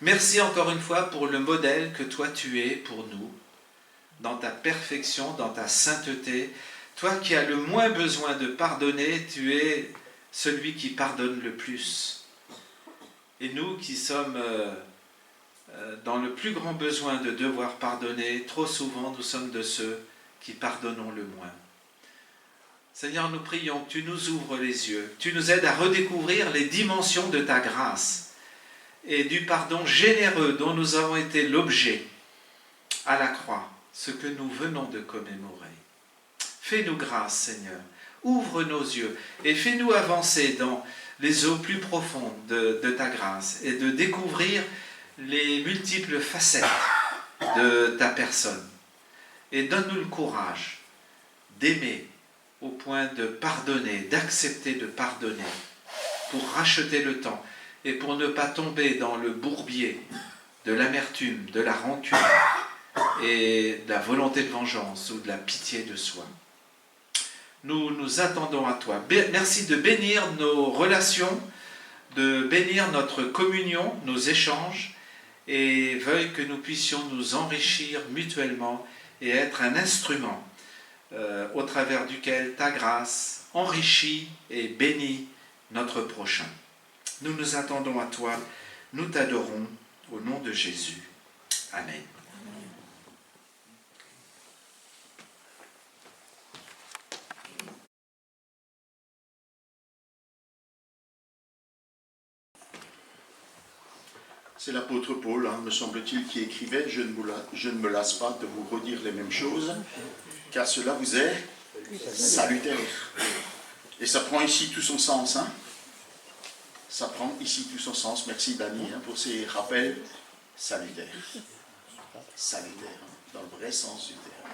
Merci encore une fois pour le modèle que toi tu es pour nous, dans ta perfection, dans ta sainteté. Toi qui as le moins besoin de pardonner, tu es celui qui pardonne le plus. Et nous qui sommes dans le plus grand besoin de devoir pardonner, trop souvent nous sommes de ceux qui pardonnons le moins. Seigneur, nous prions que tu nous ouvres les yeux, que tu nous aides à redécouvrir les dimensions de ta grâce et du pardon généreux dont nous avons été l'objet à la croix, ce que nous venons de commémorer. Fais-nous grâce, Seigneur, ouvre nos yeux et fais-nous avancer dans les eaux plus profondes de ta grâce et de découvrir les multiples facettes de ta personne. Et donne-nous le courage d'aimer au point de pardonner, d'accepter de pardonner pour racheter le temps et pour ne pas tomber dans le bourbier de l'amertume, de la rancune et de la volonté de vengeance ou de la pitié de soi. Nous nous attendons à toi. Merci de bénir nos relations, de bénir notre communion, nos échanges, et veuille que nous puissions nous enrichir mutuellement et être un instrument au travers duquel ta grâce enrichit et bénit notre prochain. Nous nous attendons à toi, nous t'adorons au nom de Jésus. Amen. C'est l'apôtre Paul, me semble-t-il, qui écrivait « Je ne me lasse pas de vous redire les mêmes choses, car cela vous est salutaire. » Et ça prend ici tout son sens. Ça prend ici tout son sens. Merci Dani pour ces rappels salutaires. Salutaires, dans le vrai sens du terme.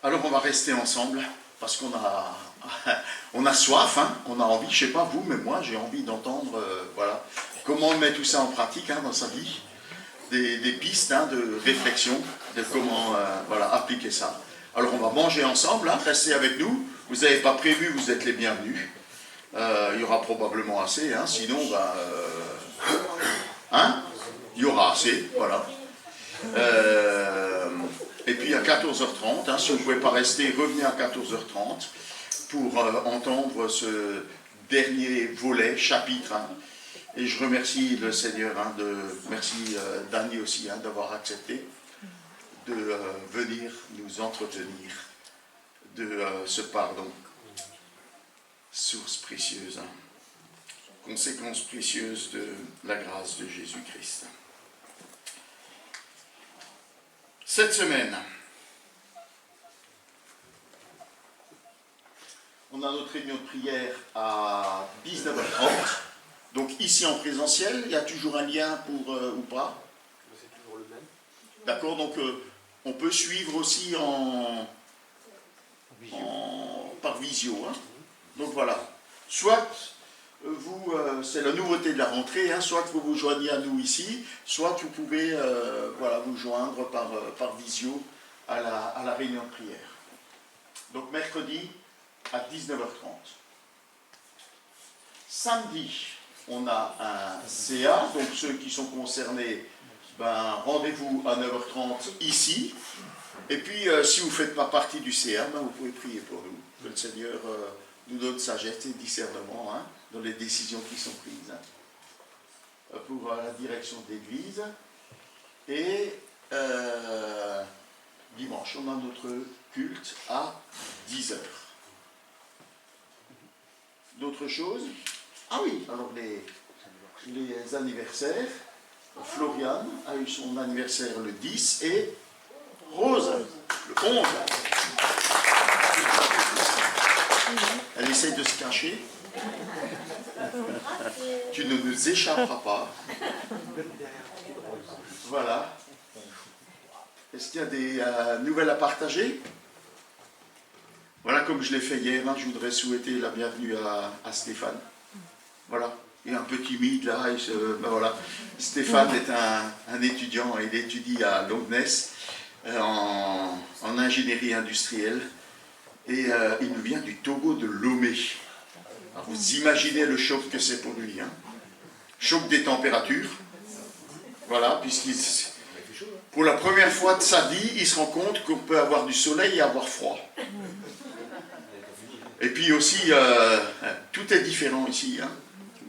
Alors on va rester ensemble, parce qu'on a soif, on a envie, je ne sais pas vous, mais moi j'ai envie d'entendre, comment on met tout ça en pratique dans sa vie, des pistes de réflexion, de comment appliquer ça. Alors on va manger ensemble, restez avec nous. Vous n'avez pas prévu, vous êtes les bienvenus. Il y aura probablement assez, sinon, il y aura assez, voilà. Et puis à 14h30, si vous ne pouvez pas rester, revenez à 14h30 pour entendre ce dernier volet, chapitre. Et je remercie le Seigneur, merci Dani aussi d'avoir accepté de venir nous entretenir de ce pardon. Source précieuse, conséquence précieuse de la grâce de Jésus-Christ. Cette semaine, on a notre réunion de prière à 19h30. Donc ici en présentiel, il y a toujours un lien pour ou pas? C'est toujours le même. D'accord, donc on peut suivre aussi par visio. Donc voilà, soit vous, c'est la nouveauté de la rentrée, soit vous vous joignez à nous ici, soit vous pouvez vous joindre par visio à la réunion de prière. Donc mercredi à 19h30. Samedi, on a un CA, donc ceux qui sont concernés, rendez-vous à 9h30 ici. Et puis, si vous ne faites pas partie du CA, vous pouvez prier pour nous. Que le Seigneur nous donne sagesse et discernement dans les décisions qui sont prises pour la direction de l'Église. Et dimanche, on a notre culte à 10h. D'autres choses? Ah oui, alors les anniversaires. Floriane a eu son anniversaire le 10 et Rose le 11. Elle essaye de se cacher. Tu ne nous échapperas pas. Voilà. Est-ce qu'il y a des nouvelles à partager? Voilà, comme je l'ai fait hier, je voudrais souhaiter la bienvenue à Stéphane. Voilà. Il est un peu timide là. Voilà. Stéphane est un étudiant, il étudie à Longnes en ingénierie industrielle. Et il nous vient du Togo de Lomé. Alors, vous imaginez le choc que c'est pour lui. Hein. Choc des températures. Voilà, puisqu'il, pour la première fois de sa vie, il se rend compte qu'on peut avoir du soleil et avoir froid. Et puis aussi, tout est différent ici. Hein.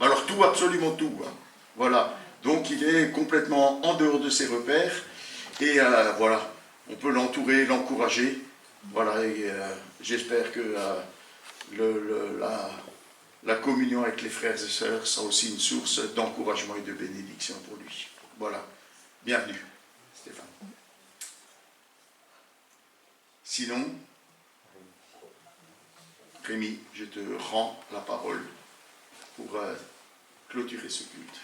Alors tout, absolument tout. Hein. Voilà. Donc il est complètement en dehors de ses repères. Et voilà, on peut l'entourer, l'encourager. Voilà, et j'espère que la communion avec les frères et sœurs sera aussi une source d'encouragement et de bénédiction pour lui. Voilà. Bienvenue, Stéphane. Sinon, Rémi, je te rends la parole pour clôturer ce culte.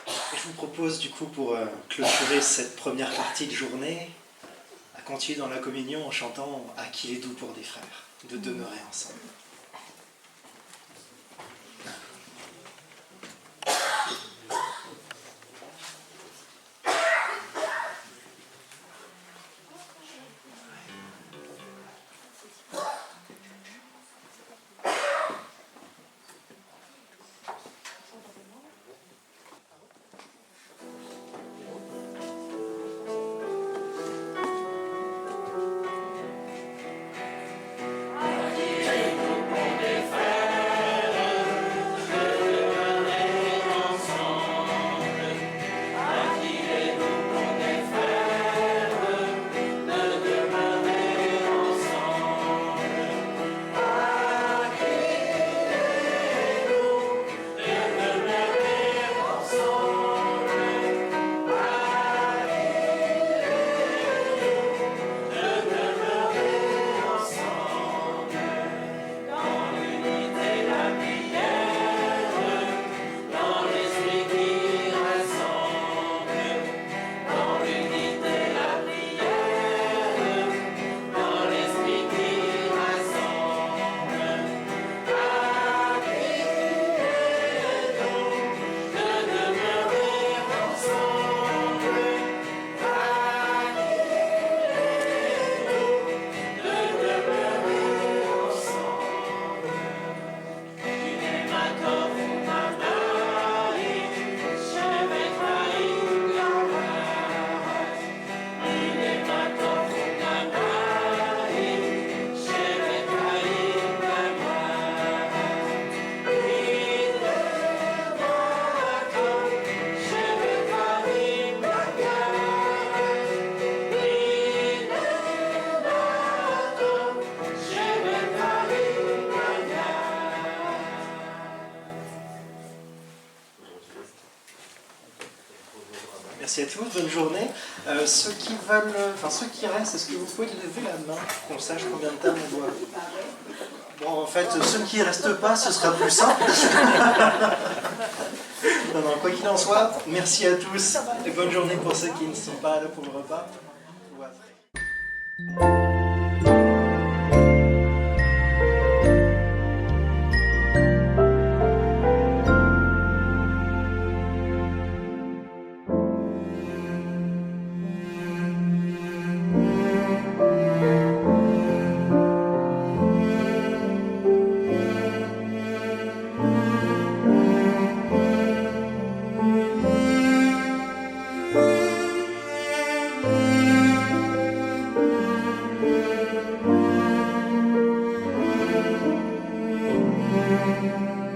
Je vous propose du coup pour clôturer cette première partie de journée, à continuer dans la communion en chantant « À qui il est doux pour des frères », de demeurer ensemble. Merci à tous, bonne journée. Ceux qui veulent, ceux qui restent, est-ce que vous pouvez lever la main pour qu'on sache combien de temps on doit... Bon, en fait, ceux qui ne restent pas, ce sera plus simple. Non, quoi qu'il en soit, merci à tous et bonne journée pour ceux qui ne sont pas là pour le repas ou après. Thank you.